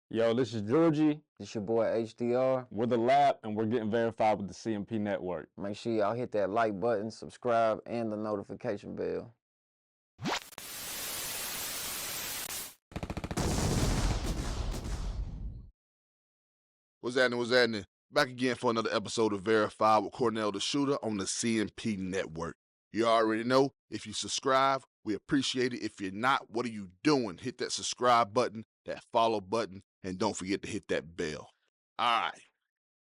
Yo, this is Gorgy. It's your boy HDR. We're the Lap, and we're getting verified with the TheC&PNetwork. Make sure y'all hit that like button, subscribe, and the notification bell. What's happening? What's happening? Back again for another episode of Verified with Cornell the Shooter on the TheC&PNetwork. You already know, if you subscribe, we appreciate it. If you're not, what are you doing? Hit that subscribe button, that follow button, and don't forget to hit that bell. All right,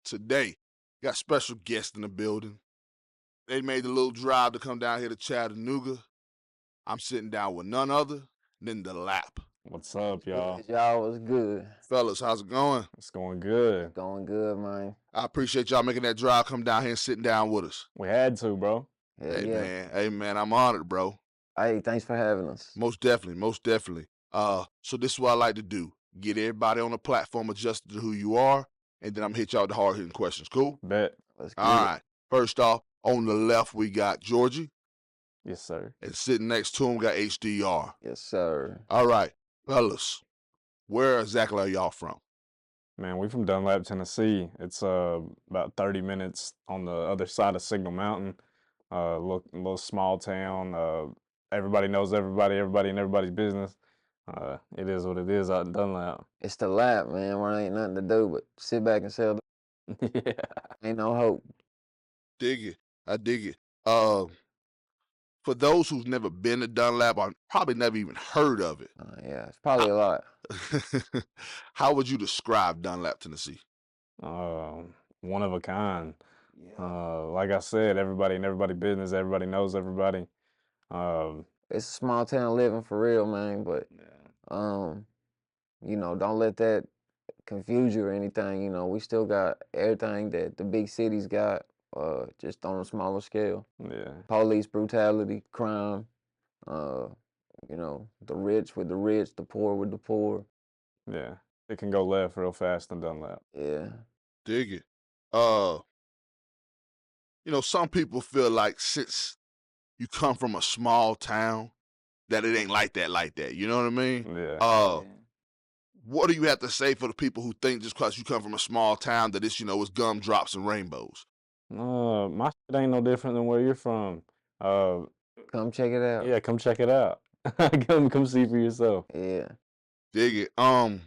today, got special guests in the building. They made the little drive to come down here to Chattanooga. I'm sitting down with none other than the Lap. What's up, y'all? Y'all was good. Fellas, how's it going? It's going good. Going good, man. I appreciate y'all making that drive, come down here and sitting down with us. We had to, bro. Hey man, I'm honored, bro. Hey, thanks for having us. Most definitely, most definitely. So this is what I like to do. Get everybody on the platform adjusted to who you are, and then I'm gonna hit y'all with the hard-hitting questions. Cool? Bet. Let's get All it. right. First off, on the left, we got Gorgy, Yes, sir. and sitting next to him, we got HDR. Yes, sir. All right, fellas, where exactly are y'all from? Man, we from Dunlap, Tennessee. It's about 30 minutes on the other side of Signal Mountain. Little small town. Everybody knows everybody in everybody's business. It is what it is out in Dunlap. It's the lap, man, where ain't nothing to do but sit back and sell. Yeah. Ain't no hope. Dig it. I dig it. For those who've never been to Dunlap or probably never even heard of it, Yeah, it's probably a lot. how would you describe Dunlap, Tennessee? One of a kind. Like I said, everybody in everybody's business. Everybody knows everybody. It's a small town living for real, man, but don't let that confuse you or anything. You know, we still got everything that the big cities got, just on a smaller scale. Yeah. Police brutality, crime, the rich with the rich, the poor with the poor. Yeah. It can go left real fast in Dunlap. Yeah. Dig it. Some people feel like since you come from a small town, that it ain't like that. You know what I mean? Yeah. What do you have to say for the people who think just because you come from a small town that it's, it's gumdrops and rainbows? My shit ain't no different than where you're from. Come check it out. Yeah, come check it out. Come see for yourself. Yeah. Dig it. So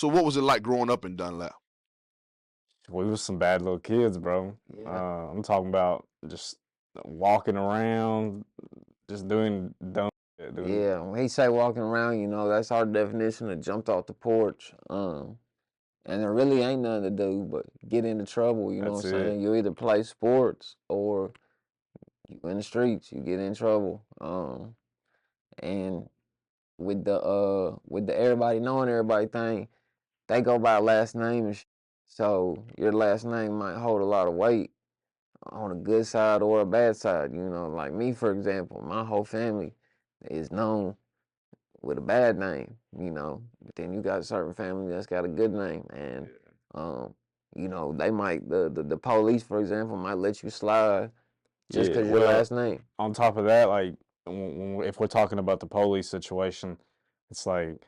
what was it like growing up in Dunlap? We was some bad little kids, bro. Yeah. I'm talking about just walking around, just doing dumb shit, dude. Yeah, when he say walking around, that's our definition of jumped off the porch. And there really ain't nothing to do but get into trouble, you know what I'm saying? You either play sports or you in the streets, you get in trouble. And with the everybody knowing everybody thing, they go by last name and so your last name might hold a lot of weight on a good side or a bad side. Like me, for example, my whole family is known with a bad name, but then you got a certain family that's got a good name, and they might the police, for example, might let you slide just because your last name. On top of that, like if we're talking about the police situation, it's like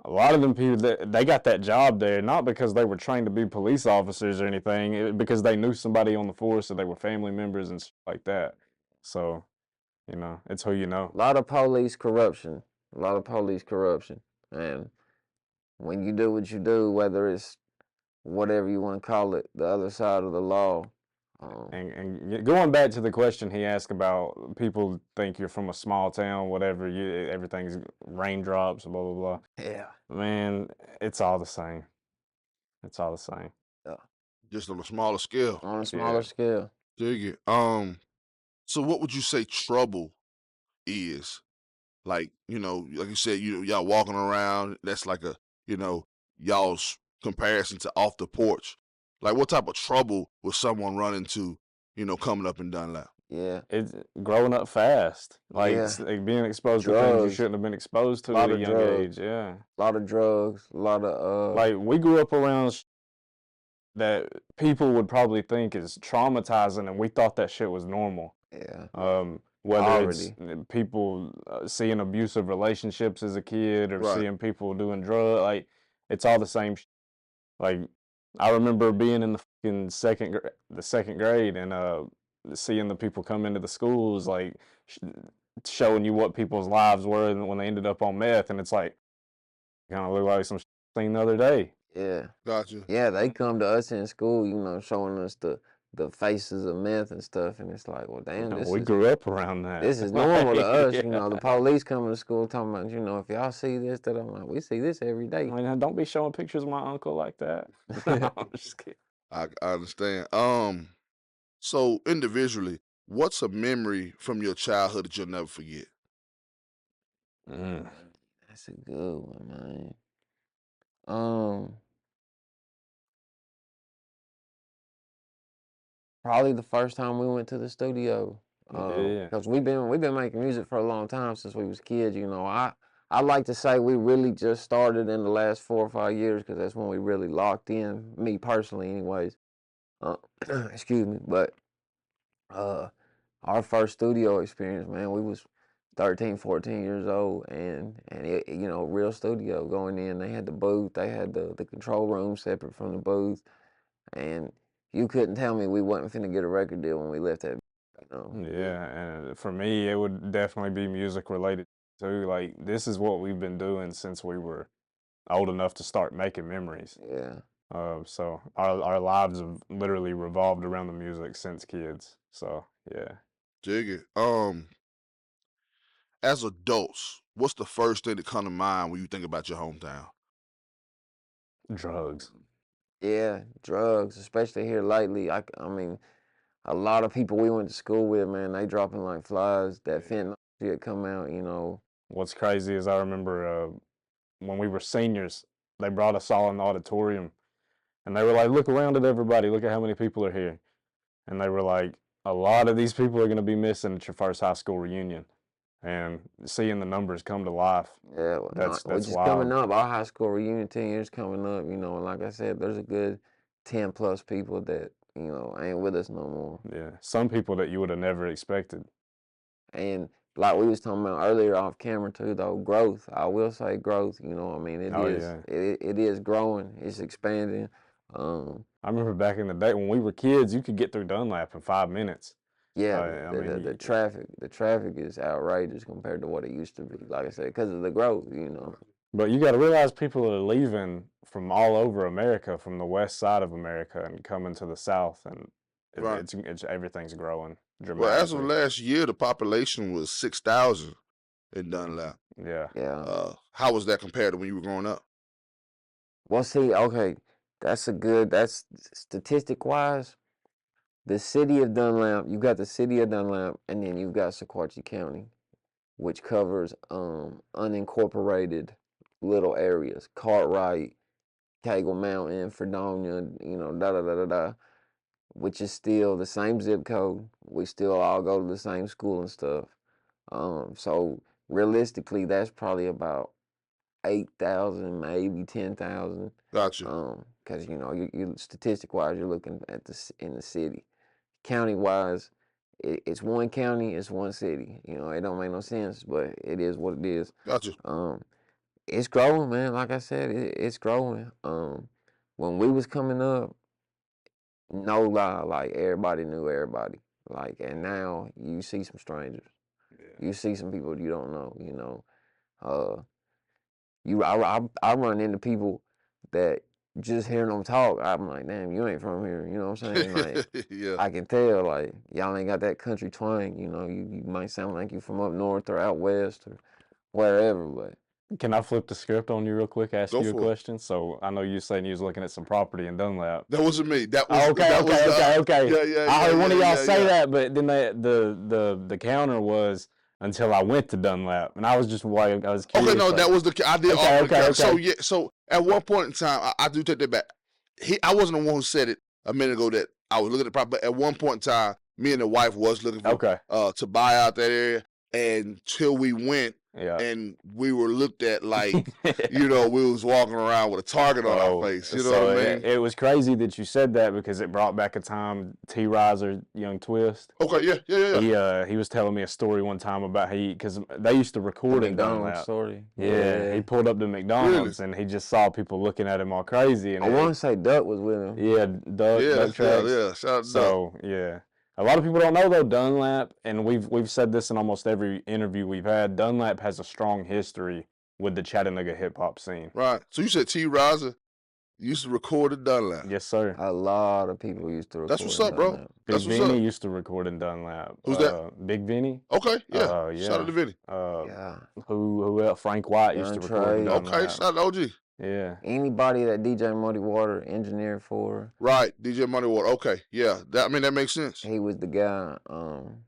a lot of them people they got that job there not because they were trained to be police officers or anything, because they knew somebody on the force or they were family members and stuff like that. So, it's who you know. A lot of police corruption. And when you do what you do, whether it's whatever you want to call it, the other side of the law. And going back to the question he asked about people think you're from a small town, whatever, everything's raindrops, blah, blah, blah. Yeah. Man, it's all the same. It's all the same. Yeah. Just on a smaller scale. On a smaller scale. Dig it. So what would you say trouble is? Like, like you said, y'all walking around, that's like y'all's comparison to off the porch. Like, what type of trouble would someone run into, coming up in Dunlap? Yeah. It's growing up fast. Like, like being exposed to things you shouldn't have been exposed to at a young age. Yeah. A lot of drugs, a lot of like we grew up around that people would probably think is traumatizing, and we thought that shit was normal. Yeah. Whether it's people seeing abusive relationships as a kid or seeing people doing drugs, like It's all the same. Like, I remember being in the fucking second grade and seeing the people come into the schools, like showing you what people's lives were when they ended up on meth, and it's like kind of look like some thing the other day. Yeah. Gotcha. Yeah, they come to us in school, you know, showing us the faces of meth and stuff, and it's like, well, damn, We grew up around that. this is normal to us, Yeah. you know. The police coming to school talking about, you know, if y'all see this, that, I'm like, we see this every day. I mean, don't be showing pictures of my uncle like that. No, I'm just kidding. I understand. So individually, what's a memory from your childhood that you'll never forget? That's a good one, man. Probably the first time we went to the studio. Yeah. Because we've been making music for a long time since we was kids. You know, I like to say we really just started in the last 4 or 5 years because that's when we really locked in. Me personally, anyways. Excuse me, but our first studio experience, man, we was 13, 14 years old, and it, you know, real studio going in. They had the booth, they had the control room separate from the booth, and you couldn't tell me we wasn't finna get a record deal when we left that. You know? Yeah, and for me, it would definitely be music related too. Like, this is what we've been doing since we were old enough to start making memories. Yeah. So our lives have literally revolved around the music since kids. So yeah. Dig it. As adults, what's the first thing that come to mind when you think about your hometown? Drugs. Yeah, drugs, especially here lately. I mean, a lot of people we went to school with, man, they dropping like flies. That fentanyl shit come out, you know. What's crazy is I remember when we were seniors, they brought us all in the auditorium, and they were like, "Look around at everybody. Look at how many people are here." And they were like, "A lot of these people are going to be missing at your first high school reunion." And seeing the numbers come to life, yeah, well, that's which is wild. coming up. Our high school reunion 10 years coming up, you know. And like I said, there's a good 10 plus people that, you know, ain't with us no more. Yeah, some people that you would have never expected. And like we was talking about earlier off camera too, though, growth. I will say growth. You know, I mean, it is growing. It's expanding. I remember back in the day when we were kids, you could get through Dunlap in 5 minutes. Yeah, the traffic is outrageous compared to what it used to be. Like I said, because of the growth, you know. But you got to realize people are leaving from all over America, from the west side of America, and coming to the south, and it's everything's growing dramatically. Well, as of last year, the population was 6,000 in Dunlap. Yeah. Yeah. How was that compared to when you were growing up? Well, see, okay, that's statistic-wise, the city of Dunlap, you got the city of Dunlap, and then you've got Sequatchie County, which covers unincorporated little areas, Cartwright, Cagle Mountain, Fredonia, you know, da-da-da-da-da, which is still the same zip code. We still all go to the same school and stuff. So realistically, that's probably about 8,000, maybe 10,000. Gotcha. Because you know, you statistic-wise, you're looking at in the city. County-wise, it's one county, it's one city. You know, it don't make no sense, but it is what it is. Gotcha. It's growing, man. Like I said, it's growing. When we was coming up, no lie, like everybody knew everybody. Like, and now you see some strangers. Yeah. You see some people you don't know. You know, I run into people that just hearing them talk, I'm like, damn, you ain't from here. You know what I'm saying? Like, yeah. I can tell, like, y'all ain't got that country twang. You know, you might sound like you from up north or out west or wherever, but. Can I flip the script on you real quick? Ask you a question. It. So I know you saying you was looking at some property in Dunlap. That wasn't me. That was okay. Yeah, I heard one of y'all say that, but then the counter was until I went to Dunlap, and I was just like, I was curious. Okay, no, like, that was I did offer the counter. So okay. So at one point in time, I do take that back. I wasn't the one who said it a minute ago that I was looking at the property. But at one point in time, me and the wife was looking for to buy out that area. until we went Yeah. and we were looked at like, you know, we was walking around with a target on our face. You know what I mean? It was crazy that you said that because it brought back a time T.Rizer, Young Twist. Okay, yeah. He was telling me a story one time about because they used to record in Dunlap. Story. Yeah, he pulled up to McDonald's and he just saw people looking at him all crazy. And I want to say Duck was with him. Yeah, Duck Tracks. Yeah. Shout out to Duck. So yeah. A lot of people don't know though, Dunlap, and we've said this in almost every interview we've had. Dunlap has a strong history with the Chattanooga hip hop scene. Right. So you said T.Rizer used to record at Dunlap. Yes, sir. A lot of people used to record. That's what's up, bro. Big Vinny used to record in Dunlap. Who's that? Big Vinny. Okay, yeah. Yeah. Shout out to Vinny. Who else? Frank White used to record in Dunlap. Okay, shout out to OG. Yeah. Anybody that DJ Muddy Water engineered for. Right, DJ Muddy Water. Okay, yeah. That makes sense. He was the guy, and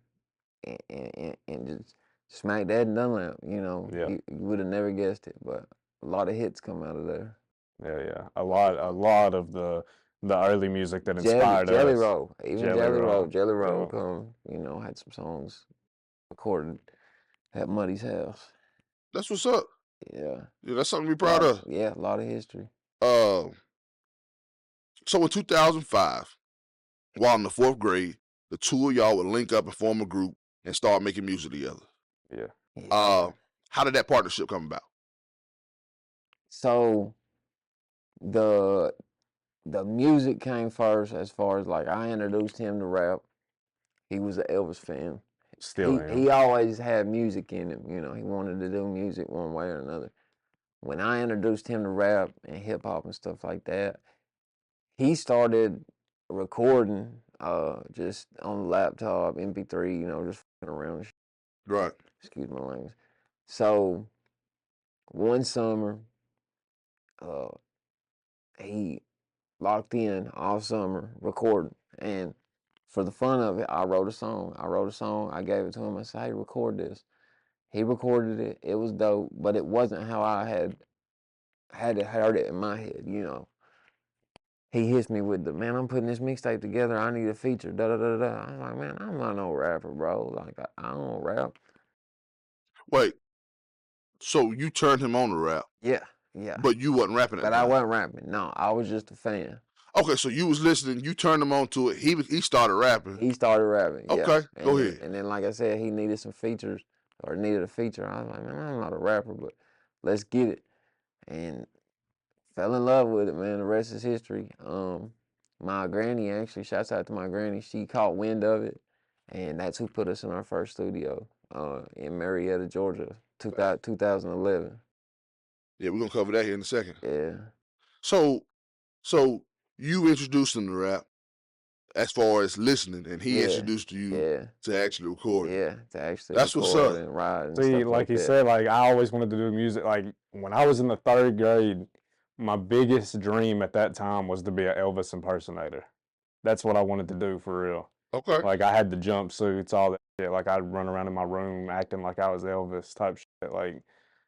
just smack that in Dunlap. You know, you would have never guessed it, but a lot of hits come out of there. Yeah. A lot of the early music that inspired us. Jelly Roll, Jelly Roll, Yeah. come. You know, had some songs recorded at Muddy's house. That's what's up. Yeah, that's something to be proud of. Yeah, a lot of history. So in 2005, while in the 4th grade, the two of y'all would link up and form a group and start making music together. Yeah. How did that partnership come about? So the music came first, as far as like I introduced him to rap. He was an Elvis fan. He always had music in him, you know. He wanted to do music one way or another. When I introduced him to rap and hip hop and stuff like that, he started recording just on the laptop, MP3, you know, just fucking around. Right. Excuse my language. So one summer, he locked in all summer recording, and for the fun of it, I wrote a song. I gave it to him. I said, hey, record this. He recorded it. It was dope, but it wasn't how I had heard it in my head, you know. He hits me with man, I'm putting this mixtape together. I need a feature, da-da-da-da. I'm like, man, I'm not no rapper, bro. Like, I don't rap. Wait, so you turned him on to rap? Yeah. But you wasn't rapping at that time? I wasn't rapping. No, I was just a fan. Okay, so you was listening, you turned him on to it. He started rapping. He started rapping, yeah. Okay, go ahead. And then, like I said, he needed some features, or needed a feature. I was like, man, I'm not a rapper, but let's get it. And fell in love with it, man. The rest is history. My granny, actually, shouts out to my granny, she caught wind of it, and that's who put us in our first studio in Marietta, Georgia, 2011. Yeah, we're going to cover that here in a second. Yeah. So you introduced him to rap as far as listening, and he introduced you to actually record. Yeah, to actually That's record what's up. and write and See, stuff like he that. said, like I always wanted to do music. Like when I was in the 3rd grade, my biggest dream at that time was to be an Elvis impersonator. That's what I wanted to do for real. Okay. Like I had the jumpsuits, all that shit. Like I'd run around in my room acting like I was Elvis type shit. Like,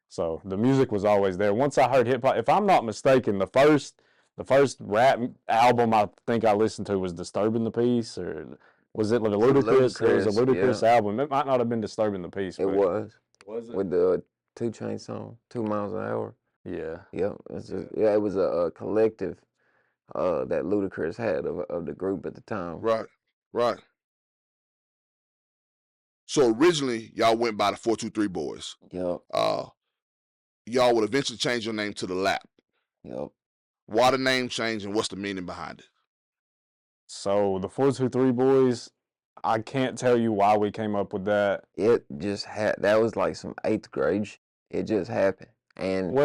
so the music was always there. Once I heard hip hop, if I'm not mistaken, the first rap album I think I listened to was Disturbing the Peace, or was it the Ludacris? It was a Ludacris album. It might not have been Disturbing the Peace. It was. Was it? With the 2 Chainz song, 2 Miles an Hour. Yeah. Yep. It was a collective that Ludacris had of the group at the time. Right. So originally, y'all went by the 423 Boys. Yep. Y'all would eventually change your name to The Lap. Yep. Why the name change and what's the meaning behind it? So the 423 Boys, I can't tell you why we came up with that. It just that was like some 8th grade shit. It just happened. And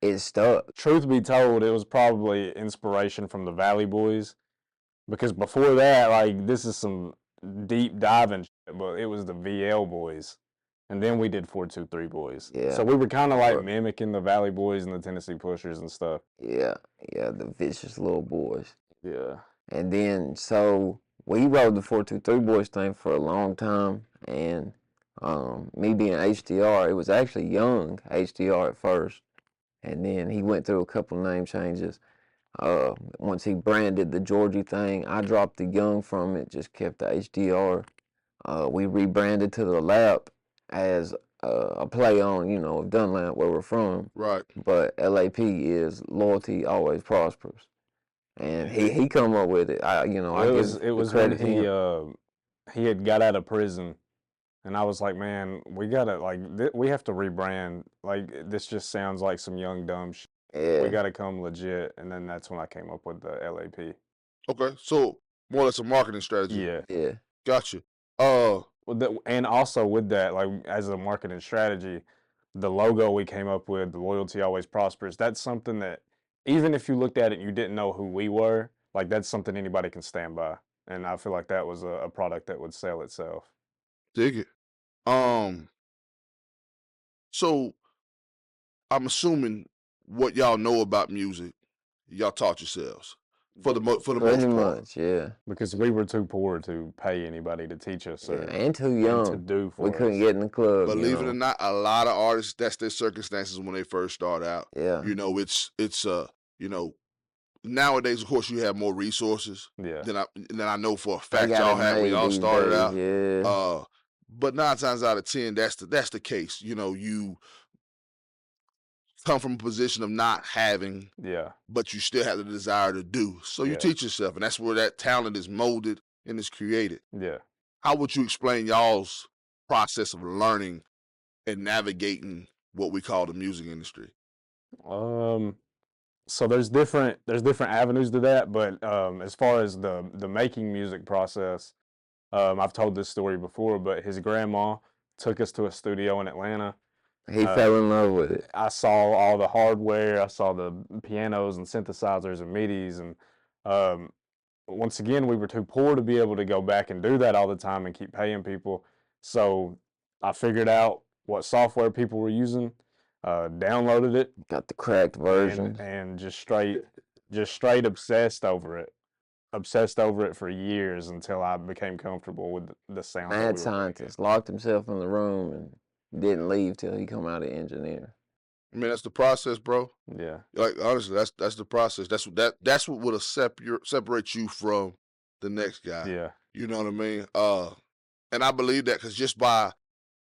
it stuck. Truth be told, it was probably inspiration from the Valley Boys. Because before that, like, this is some deep diving shit, but it was the VL Boys. And then we did 423 Boys. Yeah. So we were kind of like mimicking the Valley Boys and the Tennessee Pushers and stuff. Yeah, the vicious little boys. Yeah. And then, so we rode the 423 Boys thing for a long time. And me being HDR, it was actually Young HDR at first. And then he went through a couple name changes. Once he branded the Gorgy thing, I dropped the Young from it, just kept the HDR. We rebranded to The Lap. as a play on, you know, Dunlap, where we're from. Right. But LAP is loyalty always prospers. And he come up with it. I it was when credit to him. He had got out of prison, and I was like, man, we gotta we have to rebrand. Like, this just sounds like some young dumb shit. Yeah. We gotta come legit. And then that's when I came up with the LAP. Okay, so more or less a marketing strategy. Yeah. Yeah. Gotcha. And also with that, like, as a marketing strategy, the logo we came up with, the loyalty always prospers, that's something that even if you looked at it and you didn't know who we were, like, that's something anybody can stand by. And I feel like that was a product that would sell itself. Dig it. So I'm assuming what y'all know about music, y'all taught yourselves for the most part. Pretty much, yeah. Because we were too poor to pay anybody to teach us, and too young to do for we us. couldn't get in the club. Believe it or not, a lot of artists, that's their circumstances when they first start out. Yeah. You know, it's you know, nowadays, of course, you have more resources. Yeah. Than I know for a fact y'all had when y'all started out. Yeah. But 9 times out of 10, that's the case. You know, you come from a position of not having, but you still have the desire to do. So you teach yourself, and that's where that talent is molded and is created. Yeah. How would you explain y'all's process of learning and navigating what we call the music industry? So there's different avenues to that, but as far as the making music process, I've told this story before, but his grandma took us to a studio in Atlanta. He fell in love with it. I saw all the hardware. I saw the pianos and synthesizers and MIDIs, and once again, we were too poor to be able to go back and do that all the time and keep paying people. So I figured out what software people were using, downloaded it, got the cracked version, and just straight obsessed over it for years until I became comfortable with the sound. Mad scientist locked himself in the room and didn't leave till he come out of engineer. I mean, that's the process, bro. Yeah. Like, honestly, that's the process. That's what would separate you from the next guy. Yeah. You know what I mean? And I believe that because just by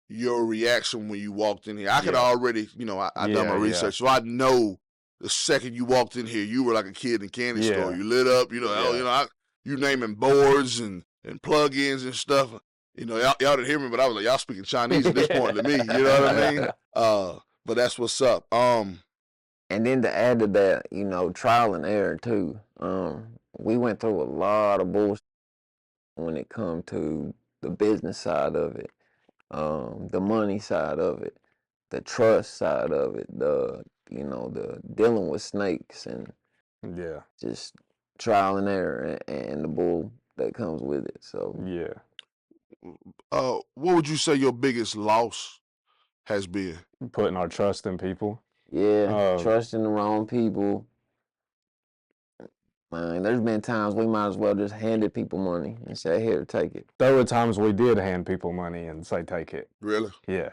your reaction when you walked in here, I could already, you know, I done my research, so I know the second you walked in here, you were like a kid in a candy store. You lit up, you know, you naming boards and plugins and stuff. You know, y'all didn't hear me, but I was like, y'all speaking Chinese at this point to me. You know what I mean? But that's what's up. And then to add to that, you know, trial and error too. We went through a lot of bullshit when it come to the business side of it, the money side of it, the trust side of it, the dealing with snakes and just trial and error and the bull that comes with it. So what would you say your biggest loss has been? Putting our trust in people. Yeah, trusting the wrong people. Man, there's been times we might as well just handed people money and say, here, take it. There were times we did hand people money and say, take it. Really? Yeah.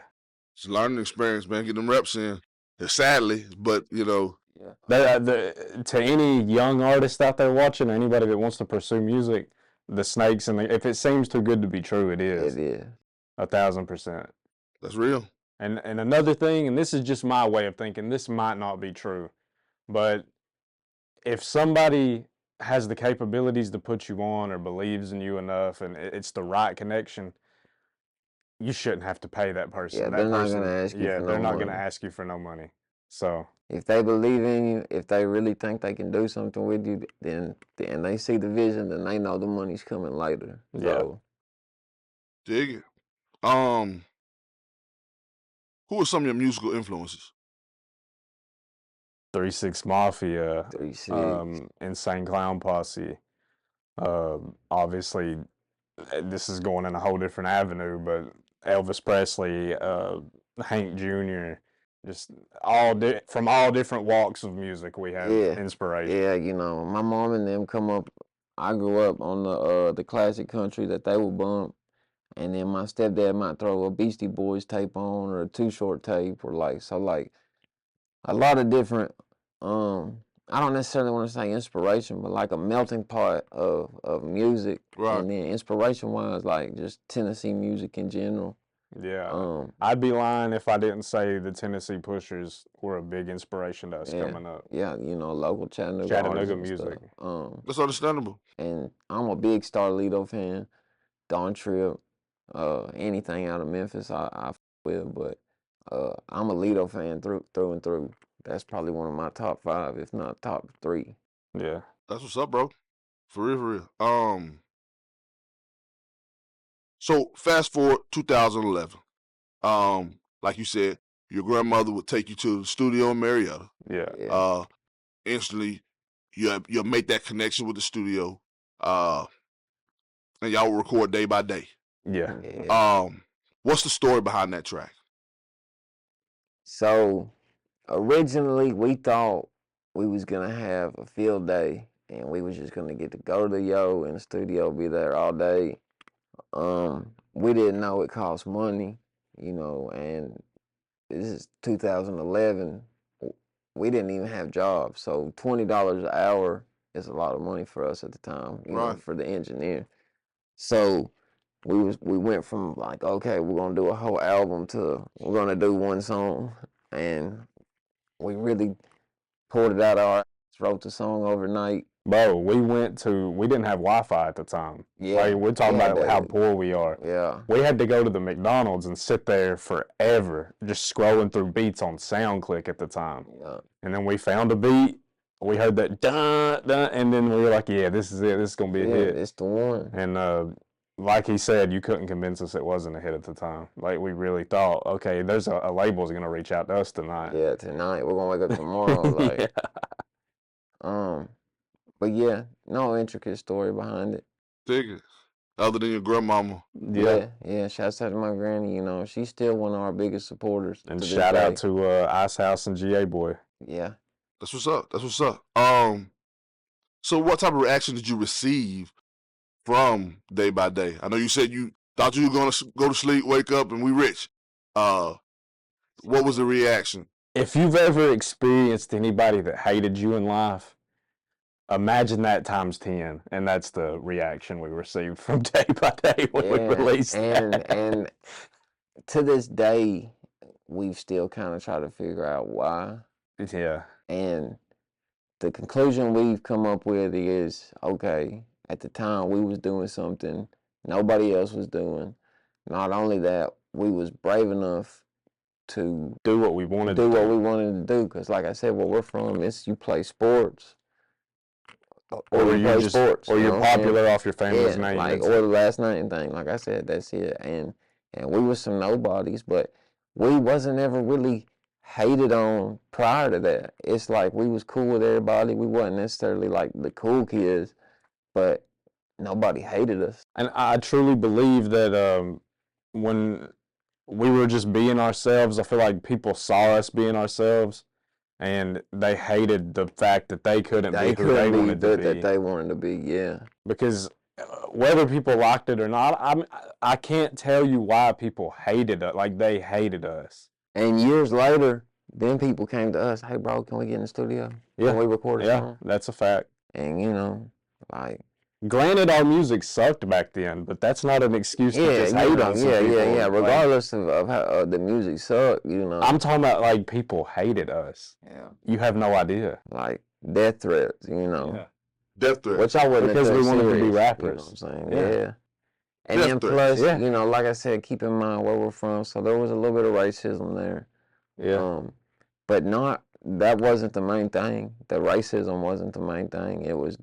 It's a learning experience, man. Get them reps in. Sadly, but, you know. To any young artist out there watching, anybody that wants to pursue music, the snakes, and if it seems too good to be true, it is. It is. 1,000%. That's real. And another thing, and this is just my way of thinking, this might not be true, but if somebody has the capabilities to put you on or believes in you enough and it's the right connection, you shouldn't have to pay that person. Yeah, they're not going to ask you for no money. They're not going to ask you for no money. So if they believe in you, if they really think they can do something with you, then they see the vision, then they know the money's coming later. So. Dig it. Who are some of your musical influences? 3 6 Mafia, 3 6. Insane Clown Posse. Obviously, this is going in a whole different avenue, but Elvis Presley, Hank Jr., just from all different walks of music, we have inspiration. Yeah, you know, my mom and them come up. I grew up on the classic country that they would bump. And then my stepdad might throw a Beastie Boys tape on or a Too Short tape or like a lot of different, I don't necessarily want to say inspiration, but like a melting pot of music. Right. And then inspiration-wise, like just Tennessee music in general. Yeah. I'd be lying if I didn't say the Tennessee Pushers were a big inspiration to us coming up. Yeah, you know, local Chattanooga music. That's understandable. And I'm a big Starlito fan. Don Tripp, anything out of Memphis, I f with. But I'm a Lito fan through and through. That's probably one of my top 5, if not top 3. Yeah. That's what's up, bro. For real, for real. So fast forward 2011. Like you said, your grandmother would take you to the studio in Marietta. Yeah. Instantly, you'll make that connection with the studio. And y'all will record day by day. Yeah. What's the story behind that track? So originally we thought we was gonna have a field day and we was just gonna get to go to the Yo in the studio, be there all day. We didn't know it cost money, you know, and this is 2011. We didn't even have jobs, so $20 an hour is a lot of money for us at the time, you know, for the engineer. So we went from like, okay, we're gonna do a whole album to we're gonna do one song, and we really pulled it out of our ass, wrote the song overnight. Bro, we didn't have Wi-Fi at the time. Yeah. Like, we're talking about how poor we are. Yeah. We had to go to the McDonald's and sit there forever, just scrolling through beats on SoundClick at the time. Yeah. And then we found a beat. We heard that dun dun, and then we were like, "Yeah, this is it. This is gonna be a hit." It's the one. And like he said, you couldn't convince us it wasn't a hit at the time. Like, we really thought, okay, there's a label's gonna reach out to us tonight. Yeah, tonight we're gonna wake up tomorrow. Like, but yeah, no intricate story behind it. Dig it. Other than your grandmama. Yeah. Shouts out to my granny. You know, she's still one of our biggest supporters. And shout out to Ice House and GA Boy. Yeah. That's what's up. That's what's up. So what type of reaction did you receive from Day by Day? I know you said you thought you were gonna go to sleep, wake up, and we rich. What was the reaction? If you've ever experienced anybody that hated you in life, imagine that times 10, and that's the reaction we received from Day by Day when we released that. And to this day, we've still kind of tried to figure out why. Yeah. And the conclusion we've come up with is, okay, at the time we was doing something nobody else was doing. Not only that, we was brave enough to do what we wanted to do. Because like I said, where we're from, it's you play sports. Or you're popular off your family's name. Like, or the last night thing. Like I said, that's it. And we were some nobodies, but we wasn't ever really hated on prior to that. It's like we was cool with everybody. We wasn't necessarily like the cool kids, but nobody hated us. And I truly believe that when we were just being ourselves, I feel like people saw us being ourselves, and they hated the fact that they couldn't be who they wanted to be. That they wanted to be, yeah. Because whether people liked it or not, I can't tell you why people hated us. Like, they hated us. And years later, then people came to us, hey, bro, can we get in the studio? Yeah. Can we record a song? That's a fact. And, you know, like... Granted, our music sucked back then, but that's not an excuse to just hate on some people. Yeah. Regardless of how the music sucked, you know. I'm talking about, like, people hated us. Yeah. You have no idea. Like, death threats, you know. Yeah. Death threats. Which I wouldn't because we wanted to be You rappers. know what I'm saying? Yeah. And then plus, you know, like I said, keep in mind where we're from, so there was a little bit of racism there. Yeah. But that wasn't the main thing. The racism wasn't the main thing. It was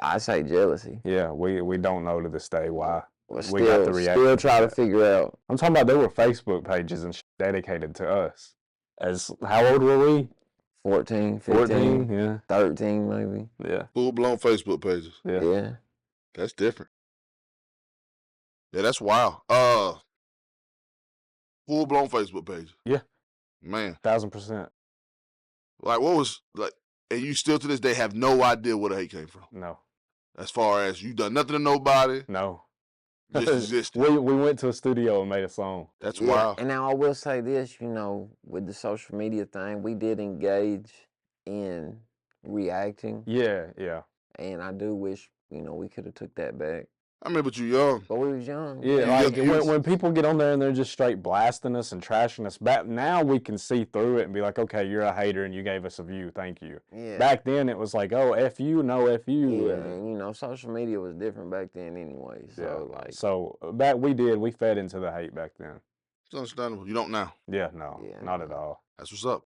I say jealousy. Yeah, we don't know to this day why. We got the reaction. Still try to figure out. I'm talking about there were Facebook pages and dedicated to us. As how old were we? 14, 15, yeah. 13 maybe. Yeah. Full-blown Facebook pages. Yeah. That's different. Yeah, that's wild. Full-blown Facebook pages. Yeah. Man. 1000%. Like, what was, like, and you still to this day have no idea where the hate came from? No. As far as you done nothing to nobody? No. Just existed. We went to a studio and made a song. That's wild. And now I will say this, you know, with the social media thing, we did engage in reacting. Yeah. And I do wish, you know, we could have took that back. I remember you young. But we was young. Yeah, like you when people get on there and they're just straight blasting us and trashing us, back now we can see through it and be like, okay, you're a hater and you gave us a view, thank you. Yeah. Back then it was like, oh, F you, no F you. Yeah, and you know, social media was different back then anyway. So like, so we fed into the hate back then. It's understandable. You don't now. Yeah, no, not at all. That's what's up.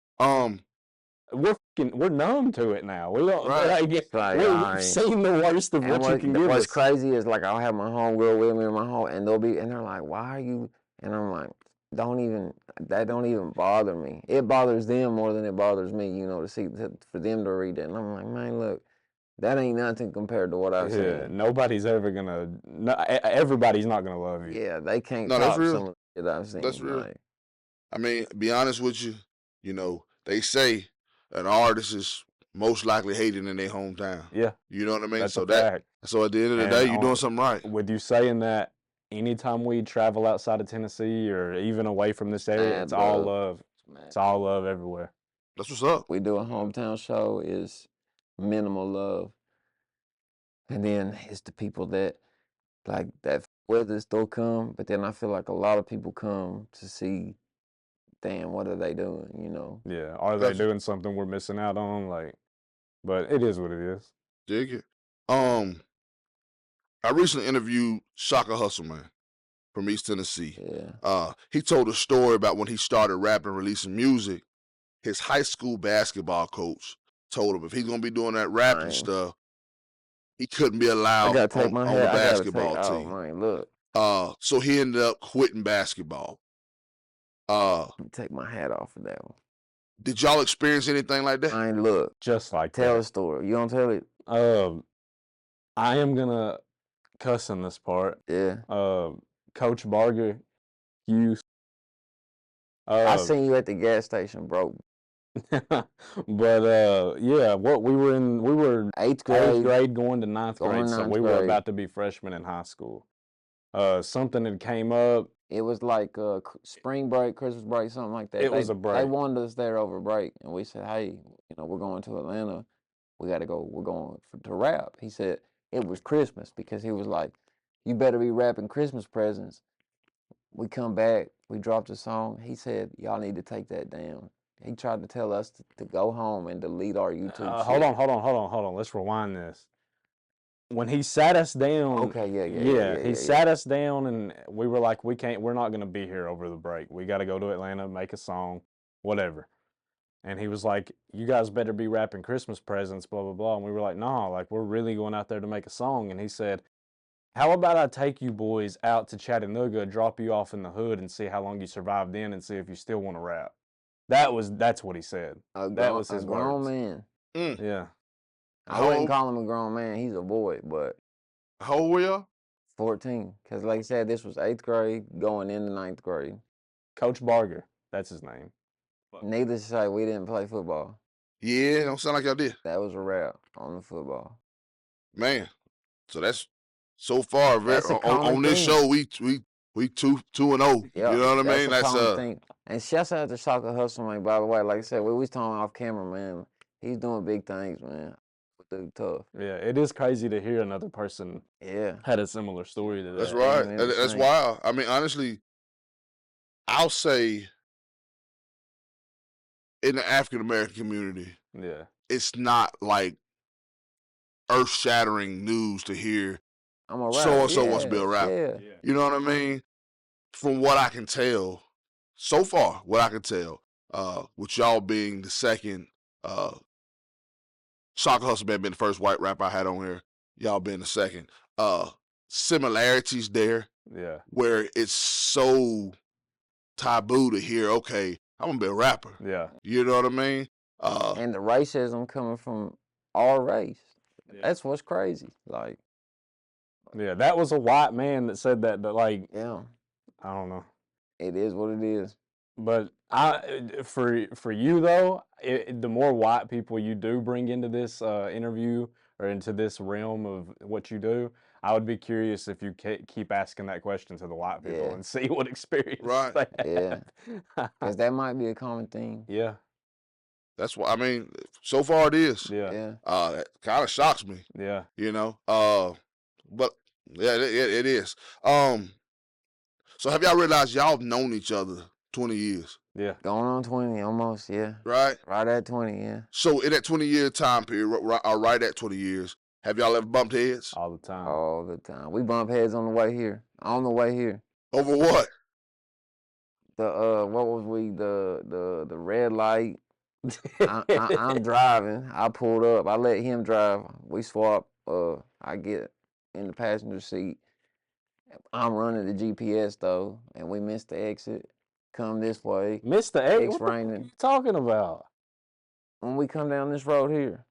We're numb to it now. We don't. Right. We've seen the worst of what you can give us. What's crazy is like I'll have my homegirl with me and they're like, why are you? And I'm like, that don't even bother me. It bothers them more than it bothers me. You know, for them to read it. And I'm like, man, look, that ain't nothing compared to what I've seen. Nobody's ever gonna. Everybody's not gonna love you. Yeah, they can't top some of the shit I've seen. That's real. Like, I mean, be honest with you. You know, they say an artist is most likely hated in their hometown. Yeah. You know what I mean? That's so a fact. So at the end of the day, you're doing something right. With you saying that, anytime we travel outside of Tennessee or even away from this area, it's all love. It's all love everywhere. That's what's up. We do a hometown show is minimal love. And then it's the people that like that weather still come, but then I feel like a lot of people come to see, damn, what are they doing, you know? Yeah, are they doing something we're missing out on? Like, but it is what it is. Dig it. I recently interviewed Shocka Hustlemane from East Tennessee. Yeah. He told a story about when he started rapping, releasing music. His high school basketball coach told him if he's gonna be doing that rapping stuff, he couldn't be allowed on the basketball team. Man, look. So he ended up quitting basketball. Take my hat off for that one. Did y'all experience anything like that? I ain't look. Just like tell a story. You don't tell it? I am gonna cuss in this part. Yeah. Coach Barger, I seen you at the gas station, bro. But yeah, we were eighth grade going to ninth grade, so we were about to be freshmen in high school. Something had came up. It was like spring break, Christmas break, something like that. It was a break. They wanted us there over break, and we said, hey, you know, we're going to Atlanta. We got to go. We're going to rap. He said it was Christmas because he was like, you better be rapping Christmas presents. We come back. We dropped a song. He said, y'all need to take that down. He tried to tell us to go home and delete our YouTube. Hold on. Let's rewind this. When he sat us down, he sat us down, and we were like, we're not gonna be here over the break. We got to go to Atlanta, make a song, whatever. And he was like, you guys better be rapping Christmas presents, blah blah blah. And we were like, nah, like we're really going out there to make a song. And he said, how about I take you boys out to Chattanooga, drop you off in the hood, and see how long you survived in, and see if you still want to rap. That's what he said. That was his grown words. Man. Yeah. I wouldn't call him a grown man. He's a boy, but. How old were y'all? 14. Because like I said, this was 8th grade going into 9th grade. Coach Barger. That's his name. Needless to say, we didn't play football. Yeah, don't sound like y'all did. That was a wrap on the football. Man, so that's so far on this show. We 2-0. You know what I mean? That's thing. And shouts out to Shocka Hustlemane, by the way. Like I said, we was talking off camera, man. He's doing big things, man. Dude, tough. Yeah, it is crazy to hear another person had a similar story to that. That's right. That's wild. I mean, honestly, I'll say in the African American community, it's not like earth-shattering news to hear so-and-so wants to be a rapper. Yeah. You know what I mean? From what I can tell, so far, with y'all being the second, Shocka Hustlemane being the first white rapper I had on here, y'all being the second. Similarities there, where it's so taboo to hear, okay, I'm gonna be a rapper. Yeah. You know what I mean? And the racism coming from our race. That's what's crazy. Like, yeah, that was a white man that said that, but like, yeah, I don't know. It is what it is. But for you though, the more white people you do bring into this interview or into this realm of what you do, I would be curious if you keep asking that question to the white people and see what experience they have. Yeah, because that might be a common thing. Yeah. That's what I mean. So far, it is. Yeah. That kind of shocks me. Yeah. You know. But Yeah, it is. So have y'all realized y'all have known each other 20 years? Yeah. Going on 20, almost, yeah. Right? Right at 20, yeah. So in that 20-year time period, right at 20 years, have y'all ever bumped heads? All the time. All the time. We bump heads on the way here. On the way here. Over what? What was we? The red light. I'm driving. I pulled up. I let him drive. We swap. I get in the passenger seat. I'm running the GPS though, and we missed the exit. Come this way. Missed the exit? It's What raining. the you talking about? When we come down this road here.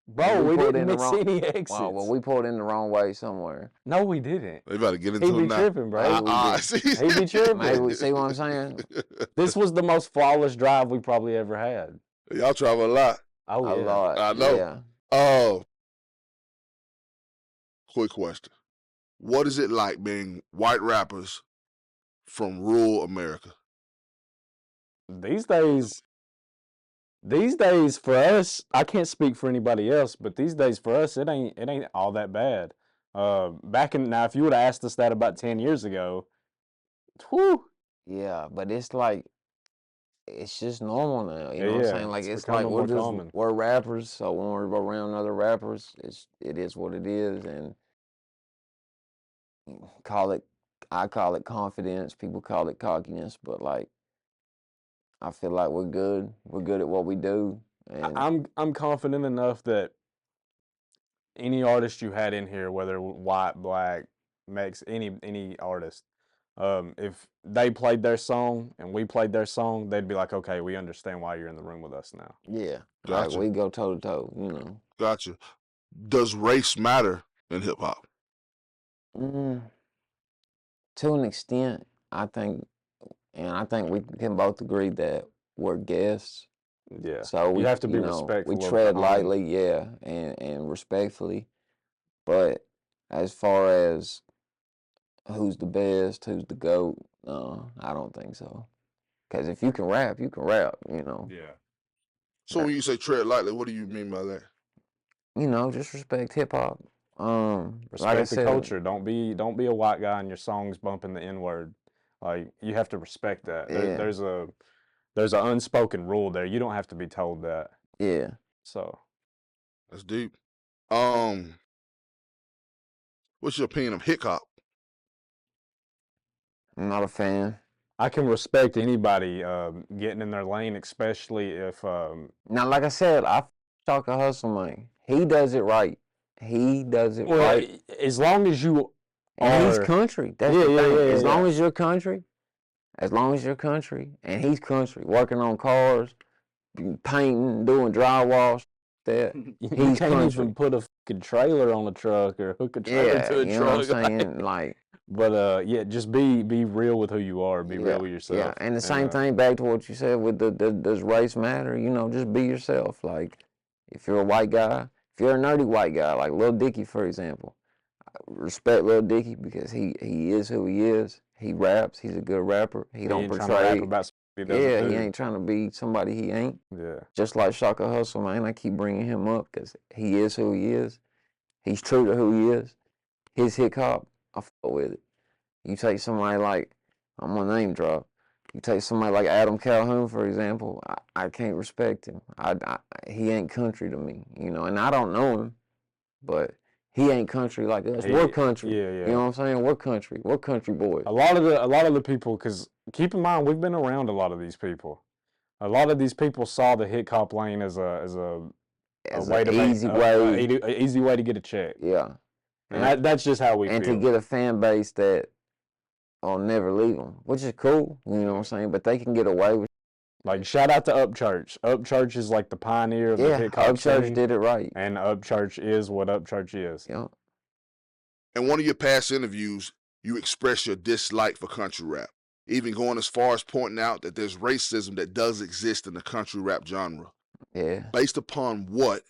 Bro, we didn't miss any exits. Well, we pulled in the wrong way somewhere. No, we didn't. They about to get into He be it now. tripping, bro. See? He be tripping. Maybe we see what I'm saying. This was the most flawless drive we probably ever had. Y'all travel a lot. Oh, A yeah. lot. I know. Yeah. Quick question. What is it like being white rappers from rural America? These days for us, I can't speak for anybody else, but these days for us, it ain't all that bad. Now, if you would have asked us that about 10 years ago, whew. Yeah, but it's like, it's just normal now. You know what I'm saying? Like, it's like we're rappers, so when we're around other rappers, it is what it is, and I call it confidence. People call it cockiness, but like, I feel like we're good. We're good at what we do. And I'm confident enough that any artist you had in here, whether white, black, Mex, any artist, if they played their song and we played their song, they'd be like, okay, we understand why you're in the room with us now. Yeah. Gotcha. Like, we go toe to toe, you know. Gotcha. Does race matter in hip hop? To an extent, I think we can both agree that we're guests. Yeah. So you have to be respectful. We tread lightly, yeah, and respectfully. But as far as who's the best, who's the GOAT, no, I don't think so. Because if you can rap, you can rap, you know. Yeah. So when you say tread lightly, what do you mean by that? You know, just respect hip hop. Respect like I the said, culture. Don't be a white guy and your songs bumping the N-word. Like, you have to respect that. Yeah. There's an unspoken rule there. You don't have to be told that. Yeah. So that's deep. What's your opinion of Hick-Hop? I'm not a fan. I can respect anybody getting in their lane, especially if now, like I said, I Shocka Hustlemane. He does it right. He does it right. As long as you and he's country. That's the thing. As long as you're country, and he's country, working on cars, painting, doing drywall, that he can't even put a fucking trailer on a truck or hook a trailer to a truck. You know what I'm saying? Like, but just be real with who you are. Be real with yourself. Yeah, and the same thing back to what you said with does race matter? You know, just be yourself. Like, if you're a white guy, if you're a nerdy white guy, like Lil Dicky, for example, respect Lil Dicky because he is who he is. He raps. He's a good rapper. He don't portray. He ain't trying to be somebody he ain't. Yeah. Just like Shocka Hustlemane, I keep bringing him up because he is who he is. He's true to who he is. His Hick-Hop, I fuck with it. You take somebody like, I'm gonna name drop. You take somebody like Adam Calhoun, for example. I can't respect him. He ain't country to me, you know. And I don't know him, but he ain't country like us. We're country. Yeah. You know what I'm saying? We're country. We're country boys. A lot of the people, because keep in mind we've been around a lot of these people. A lot of these people saw the Hick-Hop lane as an easy way to get a check. Yeah. And that's just how we feel. And to get a fan base that will never leave them, which is cool, you know what I'm saying? But they can get away with. Like, shout out to Upchurch. Upchurch is like the pioneer of the Hick-Hop Upchurch did it right. And Upchurch is what Upchurch is. Yeah. In one of your past interviews, you expressed your dislike for country rap, even going as far as pointing out that there's racism that does exist in the country rap genre. Yeah. Based upon what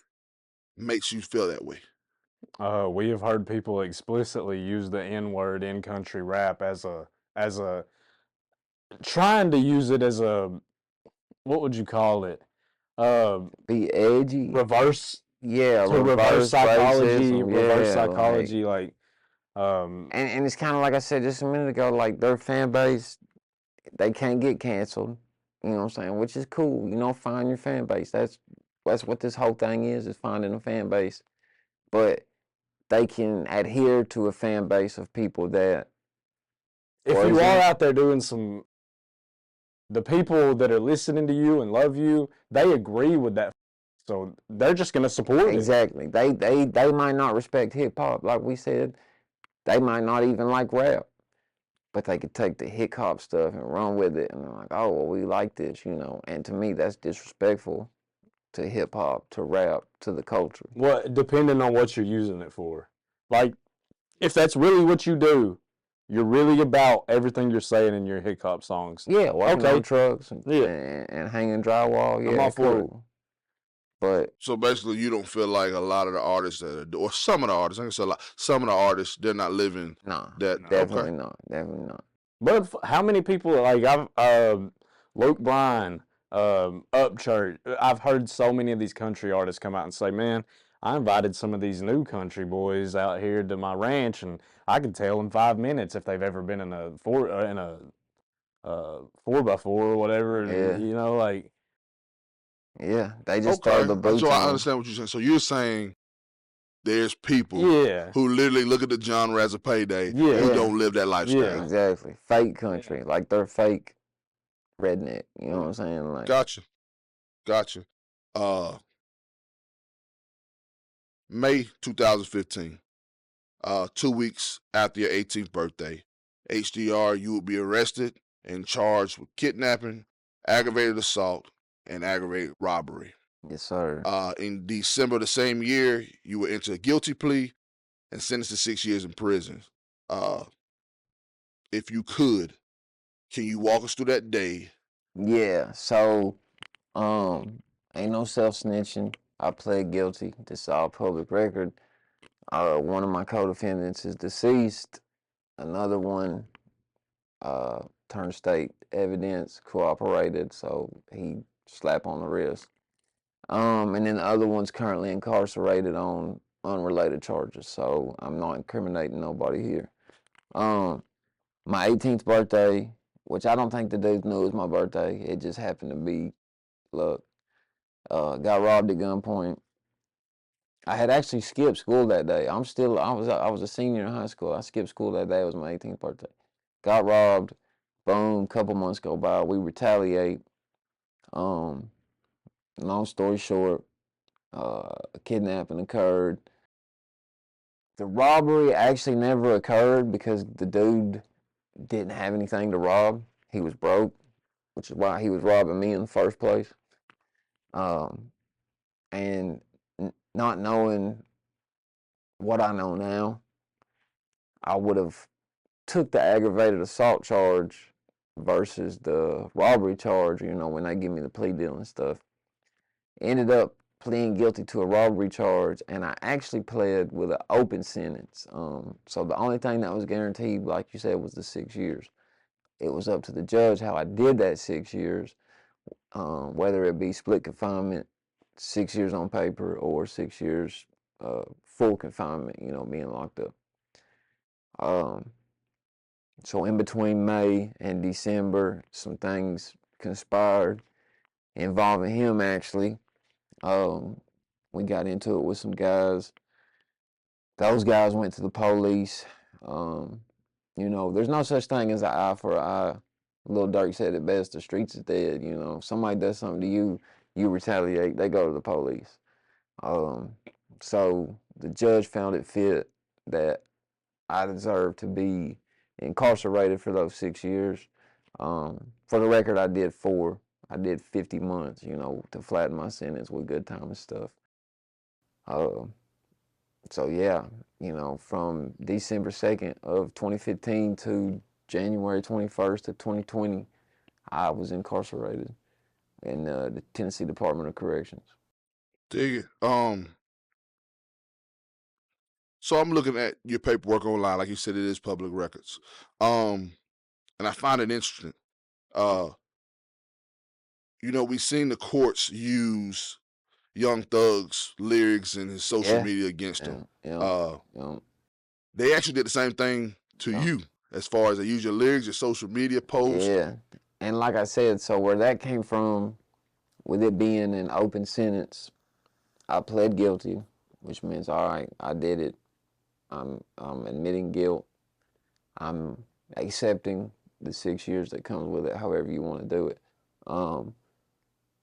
makes you feel that way? We have heard people explicitly use the N-word in country rap as a trying to use it as a, what would you call it? Be edgy. Reverse. Yeah, reverse psychology. Racism. Reverse psychology. Like And it's kind of like I said just a minute ago, like their fan base, they can't get canceled. You know what I'm saying? Which is cool. You know, find your fan base. That's what this whole thing is finding a fan base. But they can adhere to a fan base of people that, if you are out there doing the people that are listening to you and love you, they agree with that. So they're just going to support it. Exactly. They might not respect hip hop, like we said. They might not even like rap, but they could take the Hick-Hop stuff and run with it. And they're like, oh, well, we like this, you know. And to me, that's disrespectful to hip hop, to rap, to the culture. Well, depending on what you're using it for. Like, if that's really what you do, you're really about everything you're saying in your Hick-Hop songs. Yeah, walking on trucks and hanging drywall. Yeah, I'm all for cool. But so basically, you don't feel like a lot of the artists or some of the artists, I can say a lot, some of the artists, they're not living definitely not. Definitely not. But how many people, like I've, Luke Bryan, Upchurch, I've heard so many of these country artists come out and say, man, I invited some of these new country boys out here to my ranch, and I can tell in 5 minutes if they've ever been in a 4x4 or whatever. And, you know, like. Yeah, they just throw the boots so on. I understand what you're saying. So you're saying there's people who literally look at the genre as a payday who don't live that lifestyle. Yeah, exactly. Fake country. Like they're fake redneck. You know what I'm saying? Like, Gotcha. May 2015, 2 weeks after your 18th birthday, HDR, you will be arrested and charged with kidnapping, aggravated assault, and aggravated robbery. Yes, sir. In December of the same year, you will enter a guilty plea and sentenced to 6 years in prison. If you could, can you walk us through that day? Yeah, so ain't no self-snitching. I pled guilty. This is all public record. One of my co-defendants is deceased. Another one turned state evidence, cooperated, so he slapped on the wrist. And then the other one's currently incarcerated on unrelated charges, so I'm not incriminating nobody here. My 18th birthday, which I don't think the dude knew it was my birthday. It just happened to be luck. Got robbed at gunpoint. I had actually skipped school that day. I was a senior in high school. I skipped school that day. It was my 18th birthday. Got robbed. Boom. Couple months go by. We retaliate. Long story short, a kidnapping occurred. The robbery actually never occurred because the dude didn't have anything to rob. He was broke, which is why he was robbing me in the first place. And not knowing what I know now, I would have took the aggravated assault charge versus the robbery charge, you know, when they give me the plea deal and stuff. Ended up pleading guilty to a robbery charge, and I actually pled with an open sentence. So the only thing that was guaranteed, like you said, was the 6 years. It was up to the judge how I did that 6 years, whether it be split confinement, 6 years on paper, or 6 years full confinement, you know, being locked up. So in between May and December, some things conspired involving him, actually. We got into it with some guys. Those guys went to the police. You know, there's no such thing as an eye for an eye. Lil Durk said it best, the streets is dead, you know. If somebody does something to you, you retaliate, they go to the police. So the judge found it fit that I deserved to be incarcerated for those 6 years. For the record, I did 4. I did 50 months, you know, to flatten my sentence with good time and stuff. So yeah, you know, from December 2nd of 2015 to January 21st of 2020, I was incarcerated in the Tennessee Department of Corrections. Dig it. So I'm looking at your paperwork online, like you said, it is public records. And I find it interesting. You know, we've seen the courts use Young Thug's lyrics and his social media against him. they actually did the same thing to you as far as they use your lyrics, your social media posts. Yeah. And like I said, so where that came from, with it being an open sentence, I pled guilty, which means, all right, I did it. I'm admitting guilt. I'm accepting the 6 years that comes with it, however you want to do it.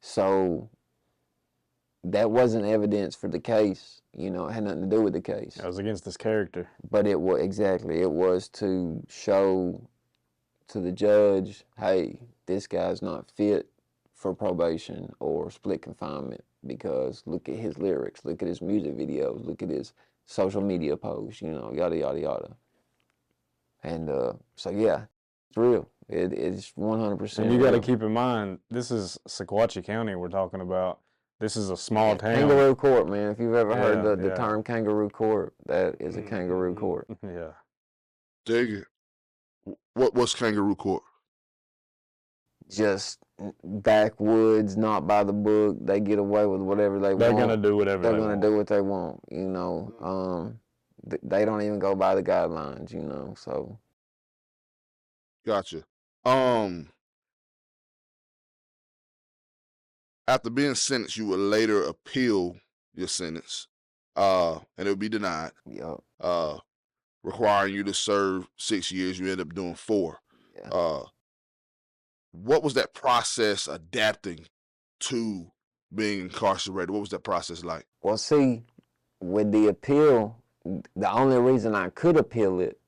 So that wasn't evidence for the case. You know, it had nothing to do with the case. It was against his character. But it was, exactly, it was to show to the judge, hey, this guy's not fit for probation or split confinement because look at his lyrics, look at his music videos, look at his social media posts, you know, yada, yada, yada. And so, yeah, it's real. It's 100%. And you got to keep in mind, this is Sequatchie County we're talking about. This is a small town. Kangaroo court, man. If you've ever heard the term kangaroo court, that is a kangaroo court. Yeah. Dig it. What's kangaroo court? Just backwoods, not by the book. They get away with whatever they want. They're gonna do whatever they're gonna do what they want. You know, they don't even go by the guidelines. You know, so. Gotcha. After being sentenced, you would later appeal your sentence, and it would be denied. Yep. Requiring you to serve 6 years. You end up doing 4. Yeah. What was that process adapting to being incarcerated? What was that process like? Well, see, with the appeal, the only reason I could appeal it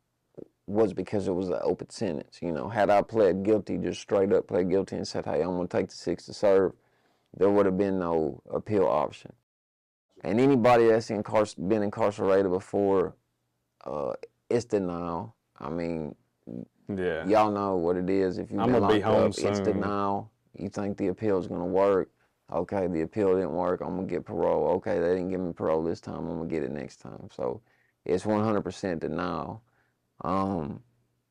was because it was an open sentence. You know, had I pled guilty, just straight up pled guilty and said, hey, I'm going to take the 6 to serve, there would have been no appeal option. And anybody that's been incarcerated before, it's denial. I mean, yeah, y'all know what it is. If you've been locked up, it's denial. You think the appeal is going to work. Okay, the appeal didn't work. I'm going to get parole. Okay, they didn't give me parole this time. I'm going to get it next time. So it's 100% denial.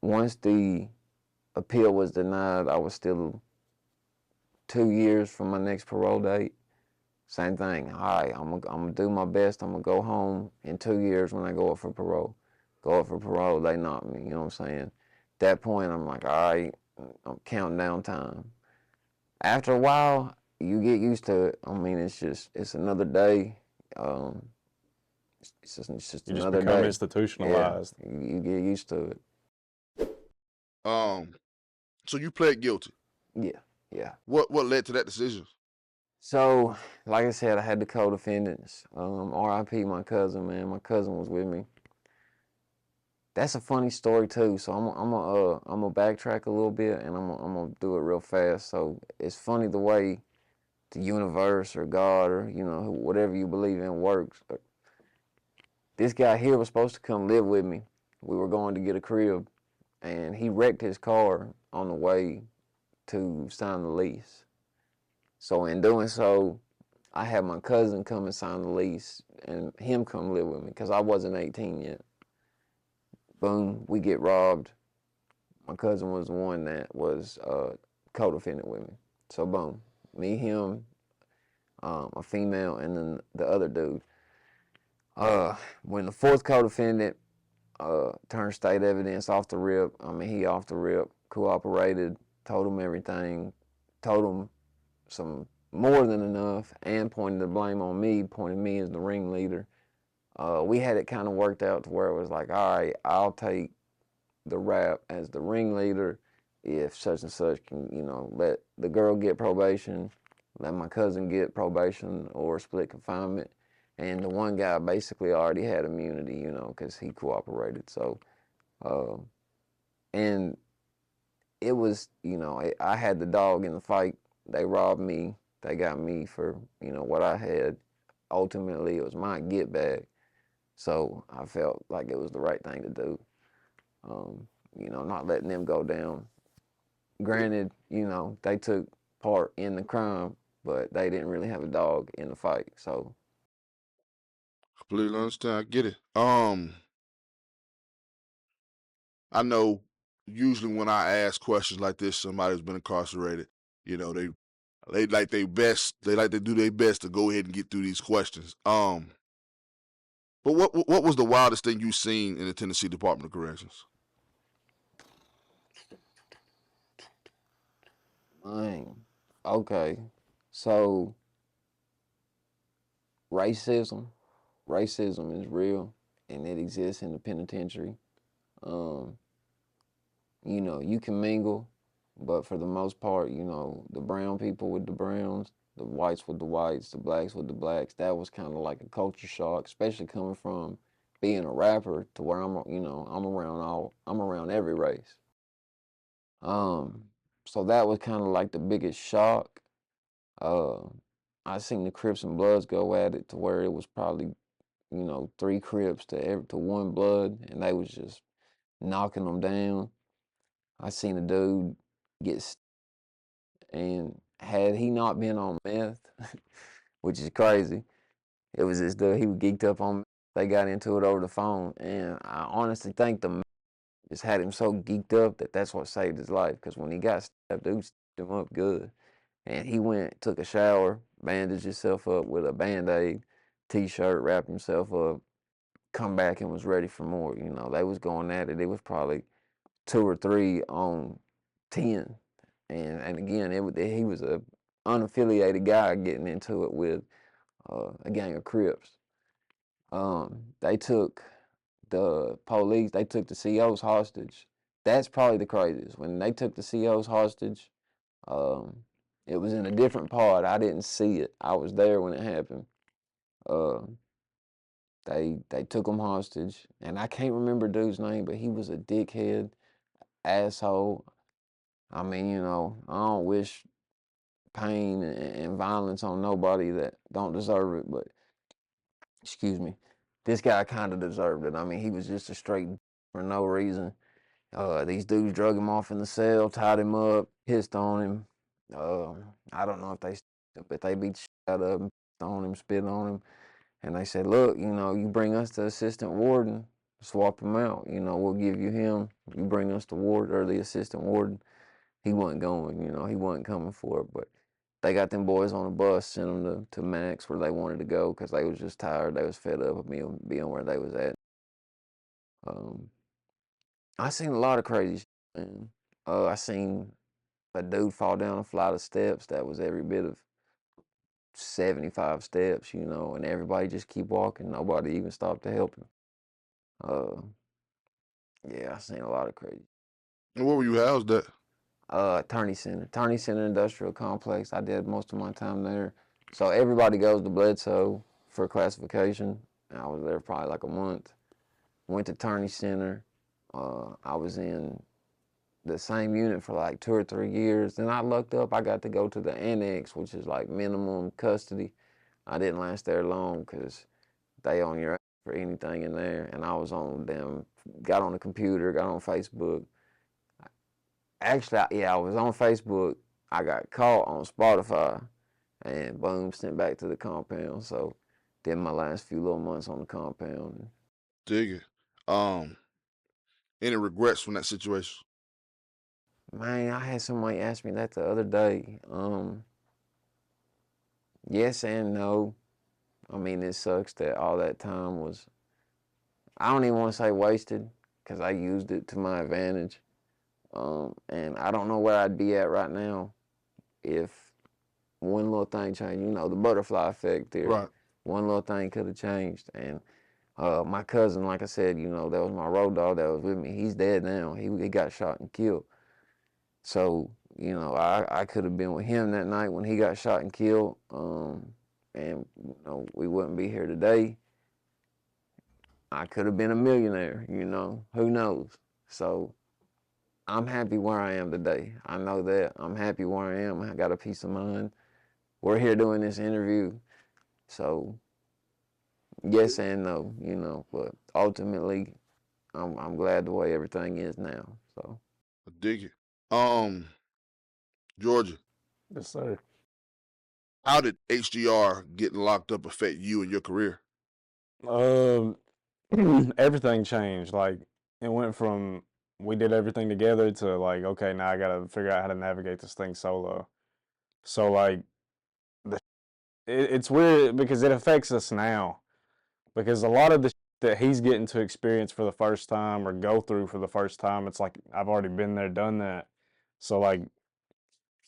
Once the appeal was denied, I was still 2 years from my next parole date. Same thing. All right, I'm gonna do my best. I'm gonna go home in 2 years when I go up for parole. Go up for parole, they knock me. You know what I'm saying? At that point, I'm like, all right, I'm counting down time. After a while, you get used to it. I mean, it's another day. It's just you another just become day. Institutionalized. Yeah, you get used to it. So you pled guilty. Yeah. What led to that decision? So, like I said, I had the co-defendants. R.I.P. my cousin, man. My cousin was with me. That's a funny story too. So I'm gonna backtrack a little bit and I'm gonna do it real fast. So it's funny the way the universe or God or whatever you believe in works. This guy here was supposed to come live with me. We were going to get a crib, and he wrecked his car on the way to sign the lease. So in doing so, I had my cousin come and sign the lease and him come live with me because I wasn't 18 yet. Boom, we get robbed. My cousin was the one that was co-defendant with me. So boom, me, him, a female, and then the other dude. When the fourth co-defendant turned state evidence off the rip, he off the rip, cooperated, told him everything, told him some more than enough, and pointed the blame on me, pointed me as the ringleader. We had it kind of worked out to where it was like, all right, I'll take the rap as the ringleader if such and such can, let the girl get probation, let my cousin get probation or split confinement. And the one guy basically already had immunity, because he cooperated. So, and it was, I had the dog in the fight. They robbed me. They got me for, what I had. Ultimately, it was my get back. So I felt like it was the right thing to do. Not letting them go down. Granted, they took part in the crime, but they didn't really have a dog in the fight. So. Completely understand. I get it. I know usually when I ask questions like this, somebody who's been incarcerated, they like they do their best to go ahead and get through these questions. But what was the wildest thing you seen in the Tennessee Department of Corrections? Man, okay. So racism is real, and it exists in the penitentiary. Um, you know, you can mingle, but for the most part, you know, the brown people with the browns, the whites with the whites, the blacks with the blacks, that was kind of like a culture shock, especially coming from being a rapper to where I'm around every race. So that was kind of like the biggest shock. Uh, I seen the Crips and Bloods go at it to where it was probably, you know, 3 Crips to 1 Blood, and they was just knocking them down. I seen a dude get, and had he not been on meth, which is crazy, it was this dude, he was geeked up on meth. They got into it over the phone, and I honestly think the meth just had him so geeked up that that's what saved his life, because when he got stabbed, dude stabbed him up good. And he went, took a shower, bandaged himself up with a Band-Aid, T-shirt, wrapped himself up, come back and was ready for more. You know, they was going at it. It was probably 2 or 3 on 10. And again, he was a unaffiliated guy getting into it with a gang of Crips. They took the police, they took the COs hostage. That's probably the craziest. When they took the COs hostage, um, it was in a different pod. I didn't see it. I was there when it happened. Uh, they took him hostage, and I can't remember dude's name, but he was a dickhead, asshole. I mean, you know, I don't wish pain and violence on nobody that don't deserve it, but excuse me, this guy kind of deserved it. I mean, he was just a straight for no reason. These dudes drug him off in the cell, tied him up, pissed on him. I don't know if they beat the shit out of him, pissed on him, spit on him, and they said, "Look, you know, you bring us the assistant warden, swap him out. You know, we'll give you him. You bring us the ward or the assistant warden." He wasn't going. You know, he wasn't coming for it, but. They got them boys on a bus, sent them to Max where they wanted to go because they was just tired. They was fed up of being where they was at. I seen a lot of crazy shit, man. I seen a dude fall down a flight of steps that was every bit of 75 steps, you know, and everybody just keep walking. Nobody even stopped to help him. Uh, yeah, I seen a lot of crazy. And where were you housed at? Turney Center Industrial Complex. I did most of my time there. So everybody goes to Bledsoe for classification. I was there probably like a month. Went to Turney Center. I was in the same unit for like 2 or 3 years. Then I lucked up. I got to go to the annex, which is like minimum custody. I didn't last there long because they on your ass for anything in there. And I was on them, got on the computer, got on Facebook. Actually, I was on Facebook. I got caught on Spotify, and boom, sent back to the compound. So, did my last few little months on the compound. Dig it. Any regrets from that situation? Man, I had somebody ask me that the other day. Yes and no. I mean, it sucks that all that time was, I don't even want to say wasted, because I used it to my advantage. And I don't know where I'd be at right now if one little thing changed. You know, the butterfly effect there. Right. One little thing could have changed. And my cousin, like I said, you know, that was my road dog that was with me. He's dead now. He got shot and killed. So, you know, I could have been with him that night when he got shot and killed. And, you know, we wouldn't be here today. I could have been a millionaire, you know, who knows? So I'm happy where I am today. I know that. I'm happy where I am. I got a peace of mind. We're here doing this interview. So yes and no, you know, but ultimately I'm glad the way everything is now. So I dig it. Georgia, Yes, sir. how did HDR getting locked up affect you and your career? Everything changed. Like, it went from we did everything together to like, okay, now I gotta figure out how to navigate this thing solo. So like, it's weird because it affects us now, because a lot of the shit that he's getting to experience for the first time or go through for the first time, it's like I've already been there, done that. So like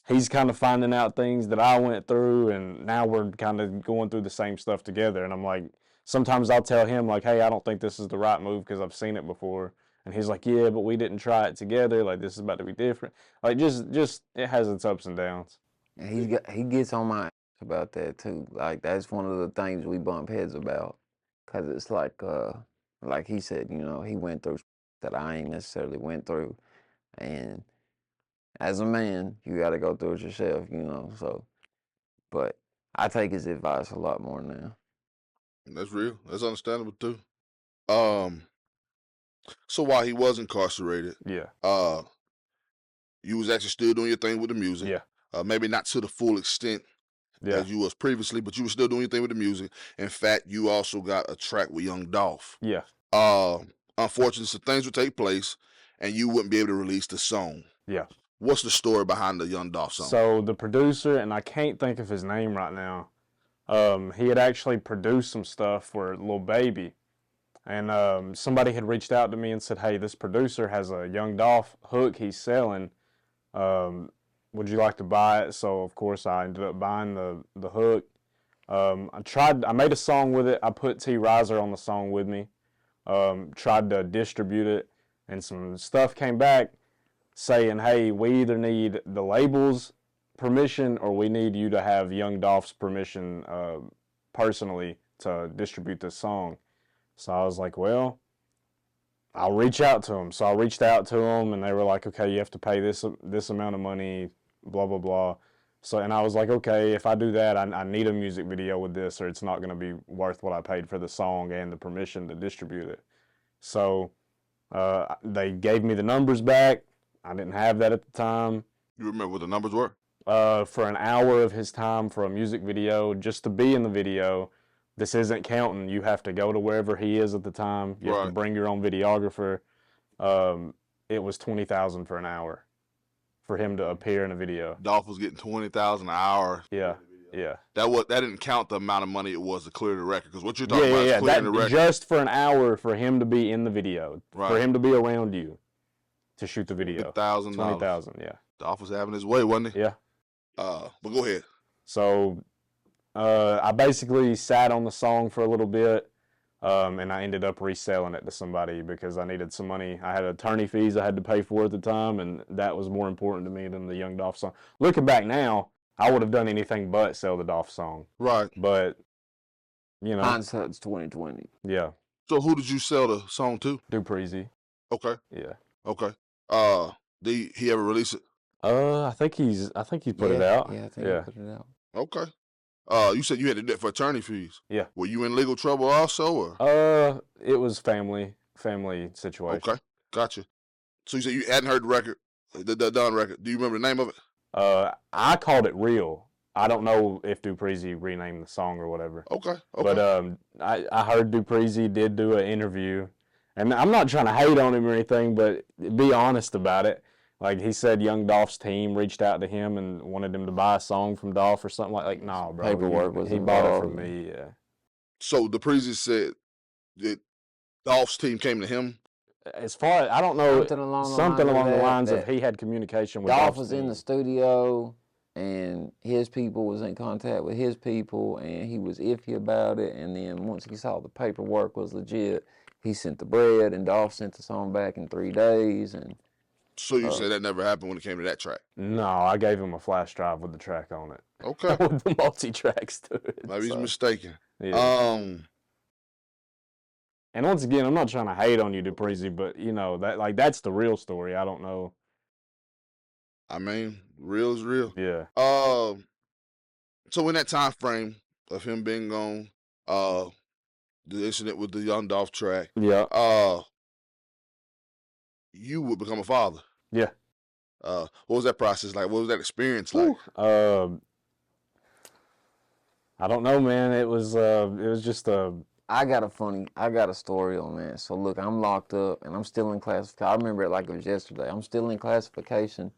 he's kind of finding out things that I went through, and now we're kind of going through the same stuff together. And I'm like, sometimes I'll tell him like, hey, I don't think this is the right move because I've seen it before. And he's like, yeah, but we didn't try it together. Like, this is about to be different. Like, just it has its ups and downs. And he gets on my ass about that too. Like, that's one of the things we bump heads about. Cause it's like he said, you know, he went through that I ain't necessarily went through. And as a man, you gotta go through it yourself, you know, so. But I take his advice a lot more now. That's real. That's understandable too. So while he was incarcerated, Yeah. You was actually still doing your thing with the music. Yeah. Maybe not to the full extent as you was previously, but you were still doing your thing with the music. In fact, you also got a track with Young Dolph. Yeah. Unfortunately, some things would take place, and you wouldn't be able to release the song. Yeah. What's the story behind the Young Dolph song? So the producer, and I can't think of his name right now, he had actually produced some stuff for Lil Baby. And somebody had reached out to me and said, hey, this producer has a Young Dolph hook he's selling. Would you like to buy it? So, of course, I ended up buying the hook. I made a song with it. I put T.Rizer on the song with me. Tried to distribute it, and some stuff came back saying, hey, we either need the label's permission or we need you to have Young Dolph's permission personally to distribute this song. So I was like, well, I'll reach out to them. So I reached out to them, and they were like, okay, you have to pay this amount of money, blah, blah, blah. So, and I was like, okay, if I do that, I need a music video with this, or it's not going to be worth what I paid for the song and the permission to distribute it. So they gave me the numbers back. I didn't have that at the time. You remember what the numbers were? For an hour of his time for a music video, just to be in the video, this isn't counting. You have to go to wherever he is at the time. You have to bring your own videographer. It was $20,000 for an hour for him to appear in a video. Dolph was getting $20,000 an hour. Yeah, yeah. That didn't count the amount of money it was to clear the record. Because what you're talking about is clearing the record. Just for an hour for him to be in the video, for him to be around you to shoot the video. $20,000. $20,000, yeah. Dolph was having his way, wasn't he? Yeah. But go ahead. So I basically sat on the song for a little bit, and I ended up reselling it to somebody because I needed some money. I had attorney fees I had to pay for at the time, and that was more important to me than the Young Dolph song. Looking back now, I would have done anything but sell the Dolph song. Right. But, you know. Hindsight's 2020. Yeah. So who did you sell the song to? TheC&PNetwork. Okay. Yeah. Okay. Did he ever release it? I think he put it out. Yeah, I think he put it out. Okay. You said you had to do it for attorney fees. Yeah. Were you in legal trouble also, or? It was family situation. Okay, gotcha. So you said you hadn't heard the record, the done record. Do you remember the name of it? I called it Real. I don't know if TheC&PNetwork renamed the song or whatever. Okay. But I heard TheC&PNetwork did do an interview, and I'm not trying to hate on him or anything, but be honest about it. Like, he said Young Dolph's team reached out to him and wanted him to buy a song from Dolph or something like nah, bro. Paperwork was he bought it from me, yeah. So TheC&PNetwork said that Dolph's team came to him? As far as, I don't know, something along the lines of he had communication with Dolph was in the studio, and his people was in contact with his people, and he was iffy about it, and then once he saw the paperwork was legit, he sent the bread, and Dolph sent the song back in 3 days, and... So you say that never happened when it came to that track? No, I gave him a flash drive with the track on it. Okay. With the multi-tracks to it. Maybe he's mistaken. Yeah. And once again, I'm not trying to hate on you, TheC&PNetwork, but you know that's the real story. I don't know. I mean, real is real. Yeah. So in that time frame of him being gone, the incident with the Young Dolph track. Yeah. You would become a father. Yeah. What was that process like? What was that experience like? I don't know, man. It was just a... I got a story on that. So look, I'm locked up and I'm still in classification. I remember it like it was yesterday. I'm still in classification.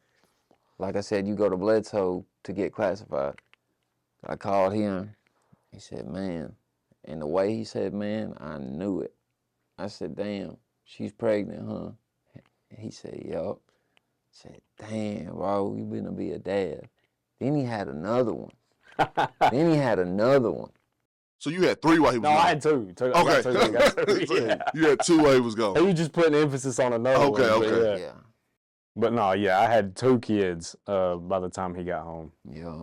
Like I said, you go to Bledsoe to get classified. I called him. He said, man, And the way he said, man, I knew it. I said, damn, she's pregnant, huh? And he said, yup. I said, damn, bro, you gonna be a dad. Then he had another one. So you had 3 while he was gone? No, I had 2. Okay. You had 2 while he was gone. He was just putting emphasis on another one. Okay. Yeah. But no, yeah, I had 2 kids by the time he got home. Yeah.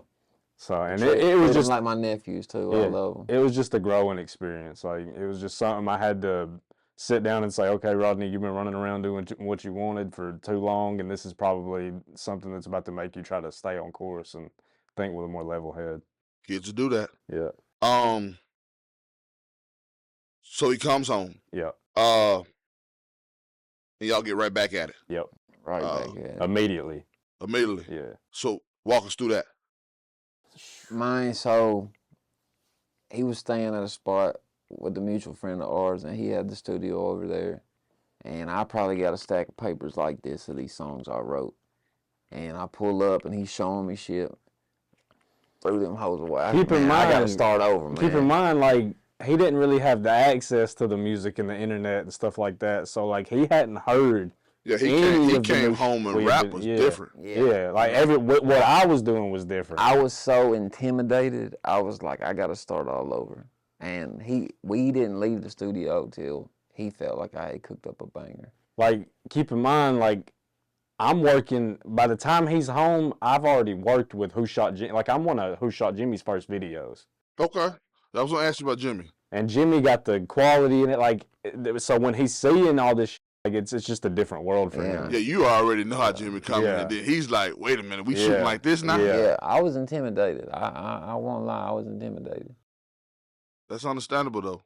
So, and it was just like my nephews too. Yeah, I love them. it was just a growing experience. Like, it was just something I had to sit down and say, okay, Rodney, you've been running around doing what you wanted for too long, and this is probably something that's about to make you try to stay on course and think with a more level head. Kids do that. Yeah. So he comes home. Yeah. And y'all get right back at it. Yep. Right back at it. Immediately. Yeah. So walk us through that. Mine, so he was staying at a spot with a mutual friend of ours, and he had the studio over there. And I probably got a stack of papers like this of these songs I wrote. And I pull up, and he's showing me shit. Threw them hoes away. I got to start over, man. Keep in mind, like, he didn't really have the access to the music and the internet and stuff like that. So, like, he hadn't heard. Yeah, he came home and rap was different. Yeah, like what I was doing was different. I was so intimidated. I was like, I got to start all over. And we didn't leave the studio till he felt like I had cooked up a banger. Like, keep in mind, like, I'm working, by the time he's home, I've already worked with Who Shot Jimmie. Like, I'm one of Who Shot Jimmie's first videos. Okay. I was going to ask you about Jimmie. And Jimmie got the quality in it. Like, so when he's seeing all this shit, like, it's just a different world for him. Yeah, you already know how Jimmie coming, and then he's like, wait a minute, we shooting like this now? Yeah, I was intimidated. I won't lie, I was intimidated. That's understandable, though.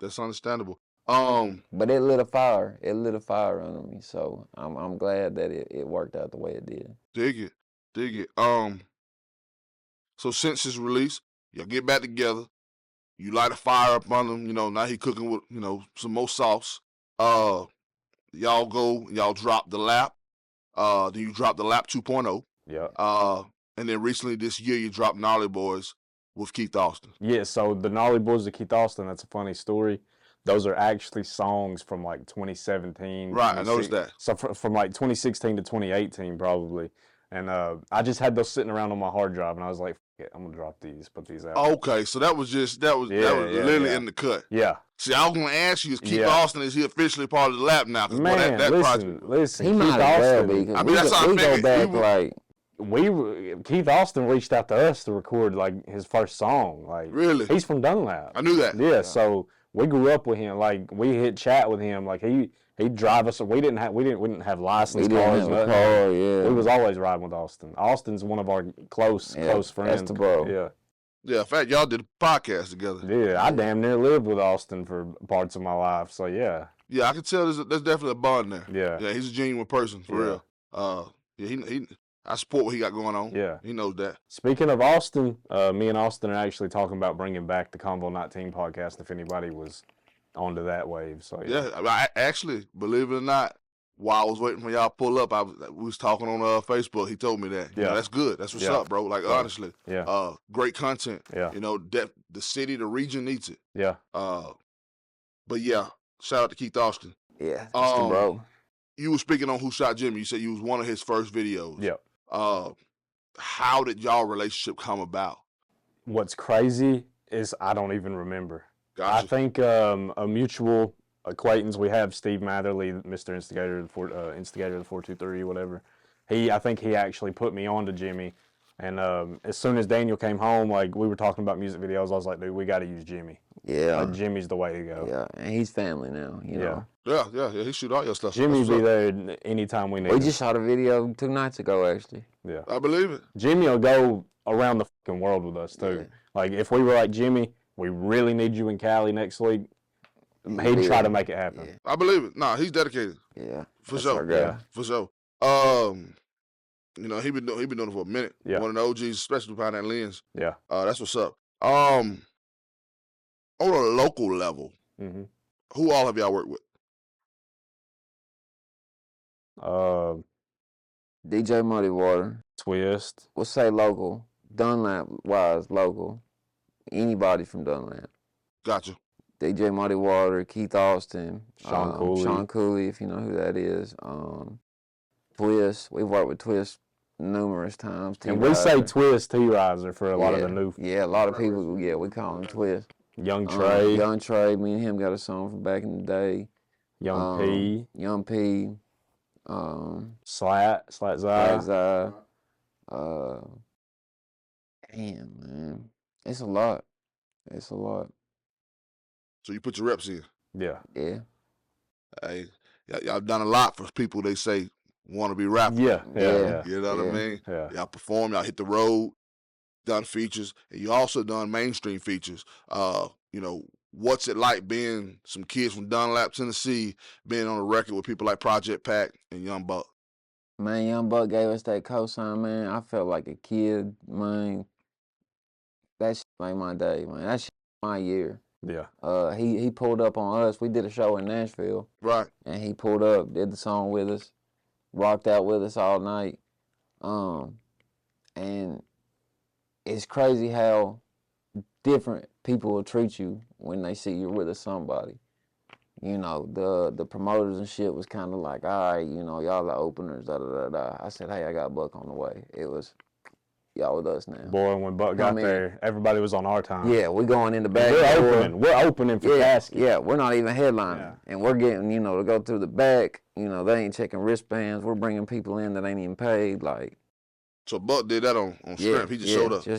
That's understandable. But it lit a fire. It lit a fire under me, so I'm glad that it worked out the way it did. Dig it. So since his release, y'all get back together. You light a fire up on him. You know, now he cooking with, you know, some more sauce. Y'all go, y'all drop the Lap. Then you drop the Lap 2.0. Yeah. And then recently this year you dropped Gnarly Boys with Keith Austin. Yeah, so the Gnarly Boys with Keith Austin, that's a funny story. Those are actually songs from like 2017. Right, I noticed that. So from like 2016 to 2018 probably. And I just had those sitting around on my hard drive, and I was like, I'm gonna drop these, put these out. Okay, so that was literally in the cut. Yeah. See, I was gonna ask you, is Keith Austin, is he officially part of the Lap now? Man, listen, he Keith might as well Austin, be. I mean, that's how I figured. Keith Austin reached out to us to record like his first song. Like, really? He's from Dunlap. I knew that. Yeah, so we grew up with him. Like, we hit chat with him. Like, he'd drive us. We didn't have licensed cars. We was always riding with Austin. Austin's one of our close friends. That's the bro. Yeah. Yeah, in fact, y'all did a podcast together. Yeah, I damn near lived with Austin for parts of my life. So yeah. Yeah, I can tell there's definitely a bond there. Yeah. Yeah, he's a genuine person for real. Yeah, I support what he got going on. Yeah. He knows that. Speaking of Austin, me and Austin are actually talking about bringing back the Convo 19 podcast if anybody was onto that wave. So yeah. I actually, believe it or not, while I was waiting for y'all to pull up, we was talking on Facebook. He told me that. You know, that's good. That's what's up, bro. Like, honestly. Yeah. Great content. Yeah. You know, the city, the region needs it. Yeah. But yeah, shout out to Keith Austin. Yeah, that's the bro. You were speaking on Who Shot Jimmie. You said you was one of his first videos. Yep. How did y'all relationship come about? What's crazy is I don't even remember. Gotcha. I think a mutual acquaintance we have, Steve Matherly, Mr. Instigator, Instigator of the 423, whatever. I think he actually put me on to Jimmie. And as soon as Daniel came home, like, we were talking about music videos, I was like, dude, we got to use Jimmie. Yeah. Like, Jimmie's the way to go. Yeah, and he's family now, you know. Yeah, he shoot all your stuff. Jimmie be there anytime we need We him. just shot a video 2 nights ago, actually. Yeah. I believe it. Jimmie will go around the fucking world with us, too. Yeah. Like, if we were like, Jimmie, we really need you in Cali next week, he'd try to make it happen. Yeah. I believe it. Nah, he's dedicated. Yeah. For sure. Yeah. For sure. You know, he been doing it for a minute. Yeah. One of the OGs, especially behind that lens. Yeah. That's what's up. On a local level, Mm-hmm. who all have y'all worked with? DJ Muddy Water. Twist. We'll say local. Dunlap wise, local. Anybody from Dunlap. Gotcha. DJ Muddy Water, Keith Austin, Sean Cooley, if you know who that is. Twist. We've worked with Twist numerous times. And we say Twist T.Rizer for a lot of the new. Yeah, a lot of people, we call him Twist. Young Trey. Young Trey, me and him got a song from back in the day. Young P. Young P. Slat Zai. Damn, man. It's a lot. It's a lot. So you put your reps in. Yeah. Yeah. Hey, y'all done a lot for people they say want to be rappers. Yeah. You know what I mean? Yeah. Y'all perform, y'all hit the road, done features, and you also done mainstream features. You know, what's it like being some kids from Dunlap, Tennessee, being on the record with people like Project Pack and Young Buck? Man, Young Buck gave us that cosign, man. I felt like a kid, man. That shit made my day, man. That shit my year. Yeah. He pulled up on us. We did a show in Nashville. Right. And he pulled up, did the song with us, rocked out with us all night. And it's crazy how different people will treat you when they see you're with somebody. You know, the promoters and shit was kind of like, all right, you know, y'all the openers, da-da-da-da. I said, hey, I got Buck on the way. It was, y'all with us now. Boy, when Buck got there, everybody was on our time. Yeah, we're going in the back. We're opening for Casket. Yeah, we're not even headlining. Yeah. And we're getting, you know, to go through the back. You know, they ain't checking wristbands. We're bringing people in that ain't even paid, like. So Buck did that on strength. He just showed up. Buck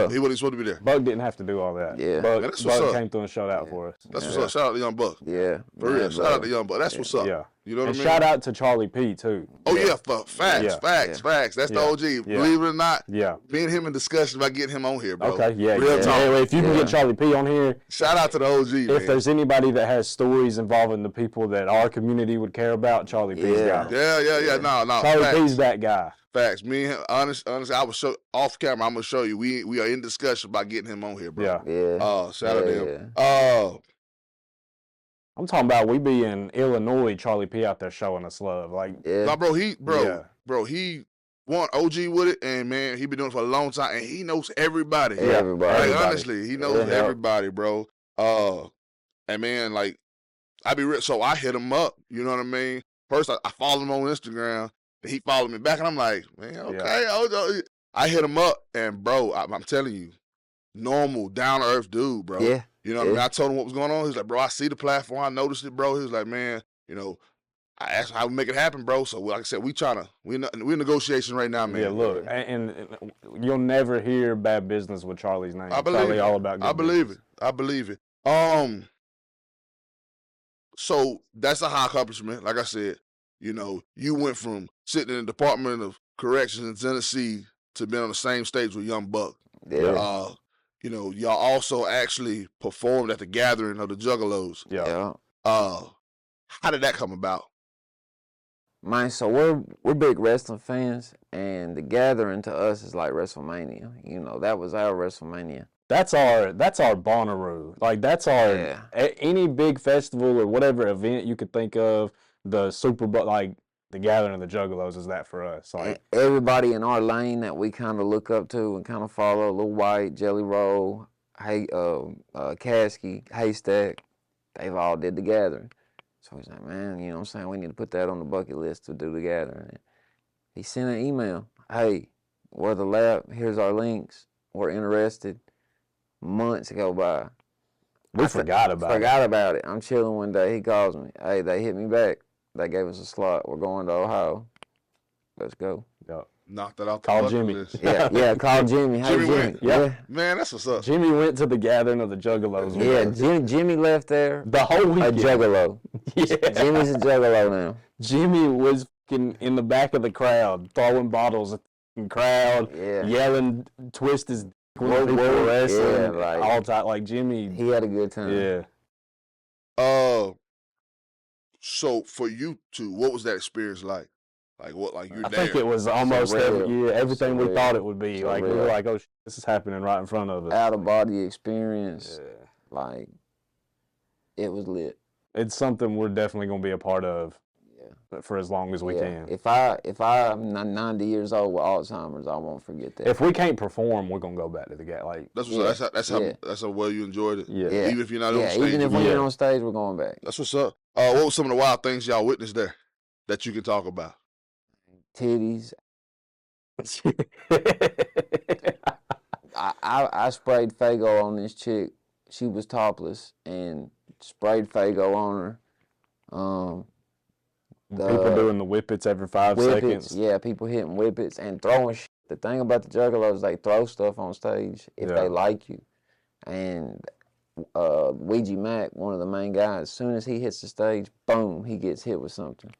he wasn't supposed to be there. Buck didn't have to do all that. Yeah. Buck, Man, that's what's up. Came through and showed out for us. That's what's up. Shout out to Young Buck. Yeah. For real. Shout out to Young Buck. That's what's up. Yeah. You know what I mean? Shout out to Charlie P, too. Oh, yeah. Facts. That's the OG. Believe it or not, me and him in discussion about getting him on here, bro. Okay, Real talk. Anyway, if you can get Charlie P on here. Shout out to the OG, man. If there's anybody that has stories involving the people that our community would care about, Charlie P's got them. Yeah. No. Charlie P's that guy. Facts. Me and him, honestly, I will show off camera. I'm gonna show you. We are in discussion about getting him on here, bro. Yeah. Shout out to him. I'm talking about we be in Illinois, Charlie P out there showing us love. Like, nah, bro, he won OG with it, and man, he been doing it for a long time, and he knows everybody. Everybody. Like, honestly, he knows everybody, bro. And man, like, I be real. So I hit him up. You know what I mean? First, I followed him on Instagram. And he followed me back, and I'm like, man, okay. I hit him up, and bro, I'm telling you, normal, down to earth dude, bro. Yeah. You know what I mean? I told him what was going on. He's like, bro, I see the platform. I noticed it, bro. He was like, man, you know, I asked him how we make it happen, bro. So like I said, we're in negotiation right now, man. Yeah, look, and you'll never hear bad business with Charlie's name. I believe it. All about good business. I believe it. So that's a high accomplishment. Like I said, you know, you went from sitting in the Department of Corrections in Tennessee to being on the same stage with Young Buck. Yeah. You know, y'all also actually performed at the Gathering of the Juggalos. Yeah. How did that come about? Man, so we're big wrestling fans, and the Gathering to us is like WrestleMania. You know, that was our WrestleMania. That's our Bonnaroo. Like, that's our any big festival or whatever event you could think of. The Super Bowl, like the Gathering of the Juggalos, is that for us? Like, and everybody in our lane that we kind of look up to and kind of follow, Lil White, Jelly Roll, Kasky, Haystack, they've all did the Gathering. So he's like, man, you know what I'm saying? We need to put that on the bucket list to do the Gathering. And he sent an email. Hey, we're the lab. Here's our links. We're interested. Months go by. We forgot about it. I'm chilling one day. He calls me. Hey, they hit me back. They gave us a slot. We're going to Ohio. Let's go. Yep. Knocked that off the Call bucket Jimmie. list. Yeah, call Jimmie. Hey, Jimmie went. Yeah. Man, that's what's up. Jimmie went to the Gathering of the Juggalos. Yeah, Jimmie left there. The whole weekend. A juggalo. Yeah. Jimmie's a juggalo now. Jimmie was in the back of the crowd, throwing bottles at the crowd, yelling, twist his when people were wrestling, all time. Like, Jimmie. He had a good time. Yeah. So for you two, what was that experience like? Like what? Like you're I there. think it was almost everything we thought it would be. So like, we were like, oh, this is happening right in front of us. Out of body experience. Yeah. Like, it was lit. It's something we're definitely going to be a part of. Yeah. for as long as we can. If I'm 90 years old with Alzheimer's, I won't forget that. If we can't perform, we're gonna go back to the gate. Like that's how well you enjoyed it. Yeah. Even if you're not on stage. Even if we ain't on stage, we're going back. That's what's up. What was some of the wild things y'all witnessed there that you can talk about? Titties. I sprayed Fago on this chick. She was topless and sprayed Fago on her. People doing the whippets every 5 seconds. Yeah, people hitting whippets and throwing shit. The thing about the Juggalos, they throw stuff on stage if they like you. And Ouija Mac, one of the main guys, as soon as he hits the stage, boom, he gets hit with something.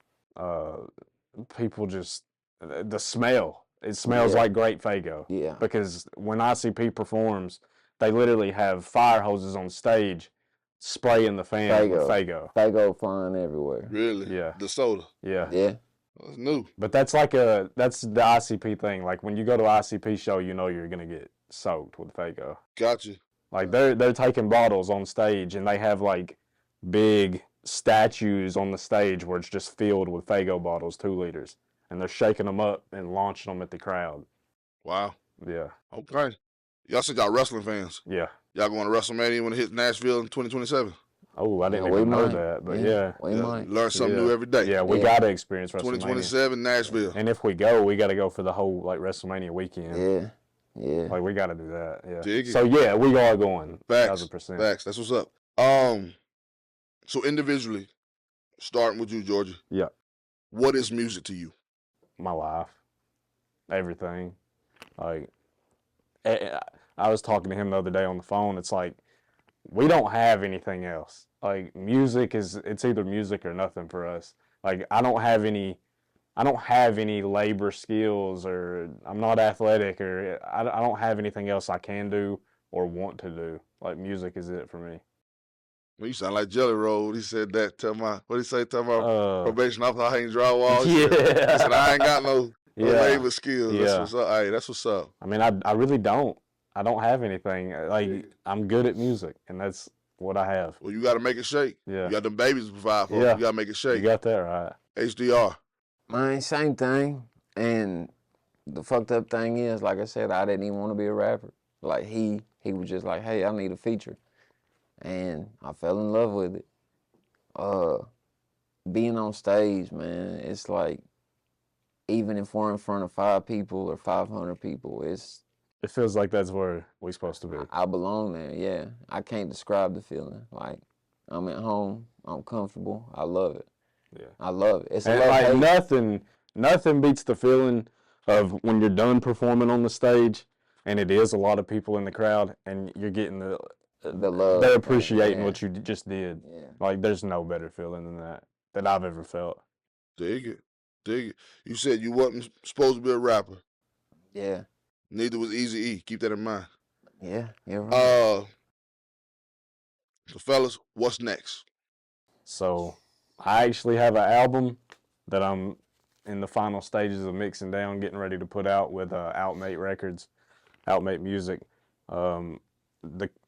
People just, the smell. It smells like great Fago. Yeah. Because when ICP performs, they literally have fire hoses on stage spraying the fan with Fago. Fago flying everywhere. Really? Yeah. The soda. Yeah. Yeah. That's new. But that's the ICP thing. Like when you go to an ICP show, you know you're gonna get soaked with Fago. Gotcha. Like they're taking bottles on stage and they have like big statues on the stage where it's just filled with Fago bottles, 2 liters, and they're shaking them up and launching them at the crowd. Wow. Yeah. Okay. Y'all said y'all wrestling fans. Yeah. Y'all going to WrestleMania when it hits Nashville in 2027? Oh, I didn't even know that, but we might learn something new every day. Yeah, we got to experience WrestleMania. 2027 Nashville. And if we go, we got to go for the whole like WrestleMania weekend. Yeah. Like we got to do that. Yeah. Dig it. So yeah, we are going. Facts. 1,000%. Facts. That's what's up. So individually, starting with you, Georgia. Yeah. What is music to you? My life, everything. Like, I was talking to him the other day on the phone. It's like we don't have anything else. Like music it's either music or nothing for us. Like I don't have any labor skills, or I'm not athletic, or I don't have anything else I can do or want to do. Like music is it for me. Well, you sound like Jelly Roll. He said that. Tell my probation officer I ain't drywall. Yeah. He said I ain't got no labor skills. Yeah. That's what's up. Hey, that's what's up. I mean, I really don't. I don't have anything. Like I'm good at music, and that's what I have. Well, you got to make it shake. Yeah. You got them babies to provide for. Yeah. You got to make it shake. You got that right. HDR. Mine, same thing. And the fucked up thing is, like I said, I didn't even want to be a rapper. Like he was just like, hey, I need a feature. And I fell in love with it. Being on stage, man, it's like, even if we're in front of 5 people or 500 people, it feels like that's where we're supposed to be. I belong there, yeah. I can't describe the feeling. Like, I'm at home, I'm comfortable, I love it. Yeah. I love it. It's like nothing beats the feeling of when you're done performing on the stage and it is a lot of people in the crowd and you're getting the love. They're appreciating what you just did. Yeah. Like there's no better feeling than that I've ever felt. Dig it. Dig it. You said you wasn't supposed to be a rapper. Yeah. Neither was Eazy-E. Keep that in mind. Yeah, you're right. So fellas, what's next? So I actually have an album that I'm in the final stages of mixing down, getting ready to put out with Outmate Records, Outmate Music. The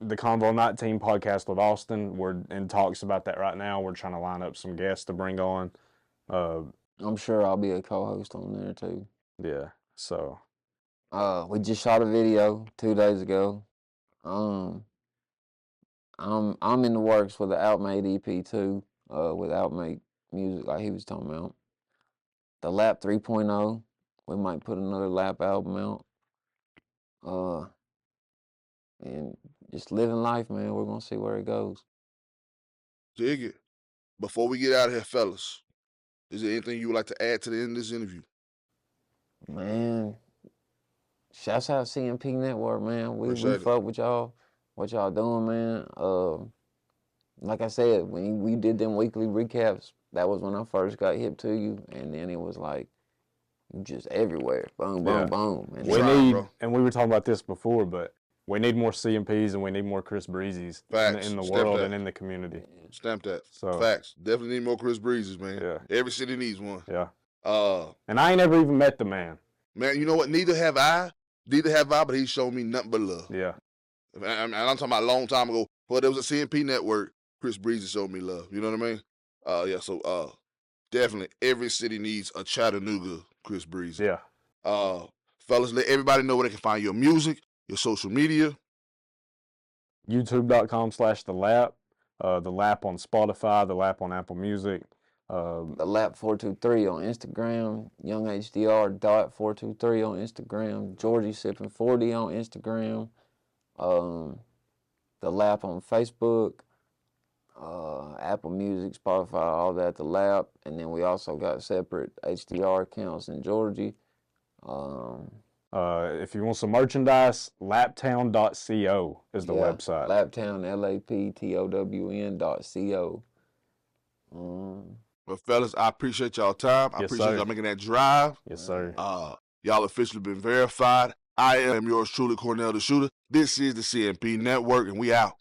Convo 19 podcast with Austin, we're in talks about that right now. We're trying to line up some guests to bring on. I'm sure I'll be a co-host on there too. Yeah, so. We just shot a video 2 days ago. I'm in the works for the Outmate EP too, with Outmate Music, like he was talking about. The Lap 3.0, we might put another Lap album out. And just living life, man. We're gonna see where it goes. Dig it. Before we get out of here, fellas, is there anything you would like to add to the end of this interview? Man, shouts out TheC&PNetwork, man. We fuck with y'all. What y'all doing, man? Like I said, when we did them weekly recaps, that was when I first got hip to you, and then it was like just everywhere. Boom, boom, boom. And we were talking about this before, but we need more C&Ps and we need more Chris Breezes in the world and in the community. Stamp that. So, facts. Definitely need more Chris Breezes, man. Yeah. Every city needs one. Yeah. And I ain't never even met the man. Man, you know what? Neither have I, but he's shown me nothing but love. Yeah. And I'm talking about a long time ago. Before there was a C&P network, Chris Breezy showed me love. You know what I mean? So Definitely. Every city needs a Chattanooga Chris Breezy. Yeah. Fellas, let everybody know where they can find your music, your social media. YouTube.com/TheLap. The Lap on Spotify, The Lap on Apple Music. The Lap 423 on Instagram, Young HDR dot 423 on Instagram, Georgie Sipping 40 on Instagram, The Lap on Facebook, Apple Music, Spotify, all that, The Lap. And then we also got separate HDR accounts in Georgie. If you want some merchandise, laptown.co is the website. Laptown, LAPTOWN.co. Well, fellas, I appreciate y'all time. I appreciate y'all making that drive. Yes, sir. Y'all officially been verified. I am yours truly, Cornell the Shooter. This is the C&P Network, and we out.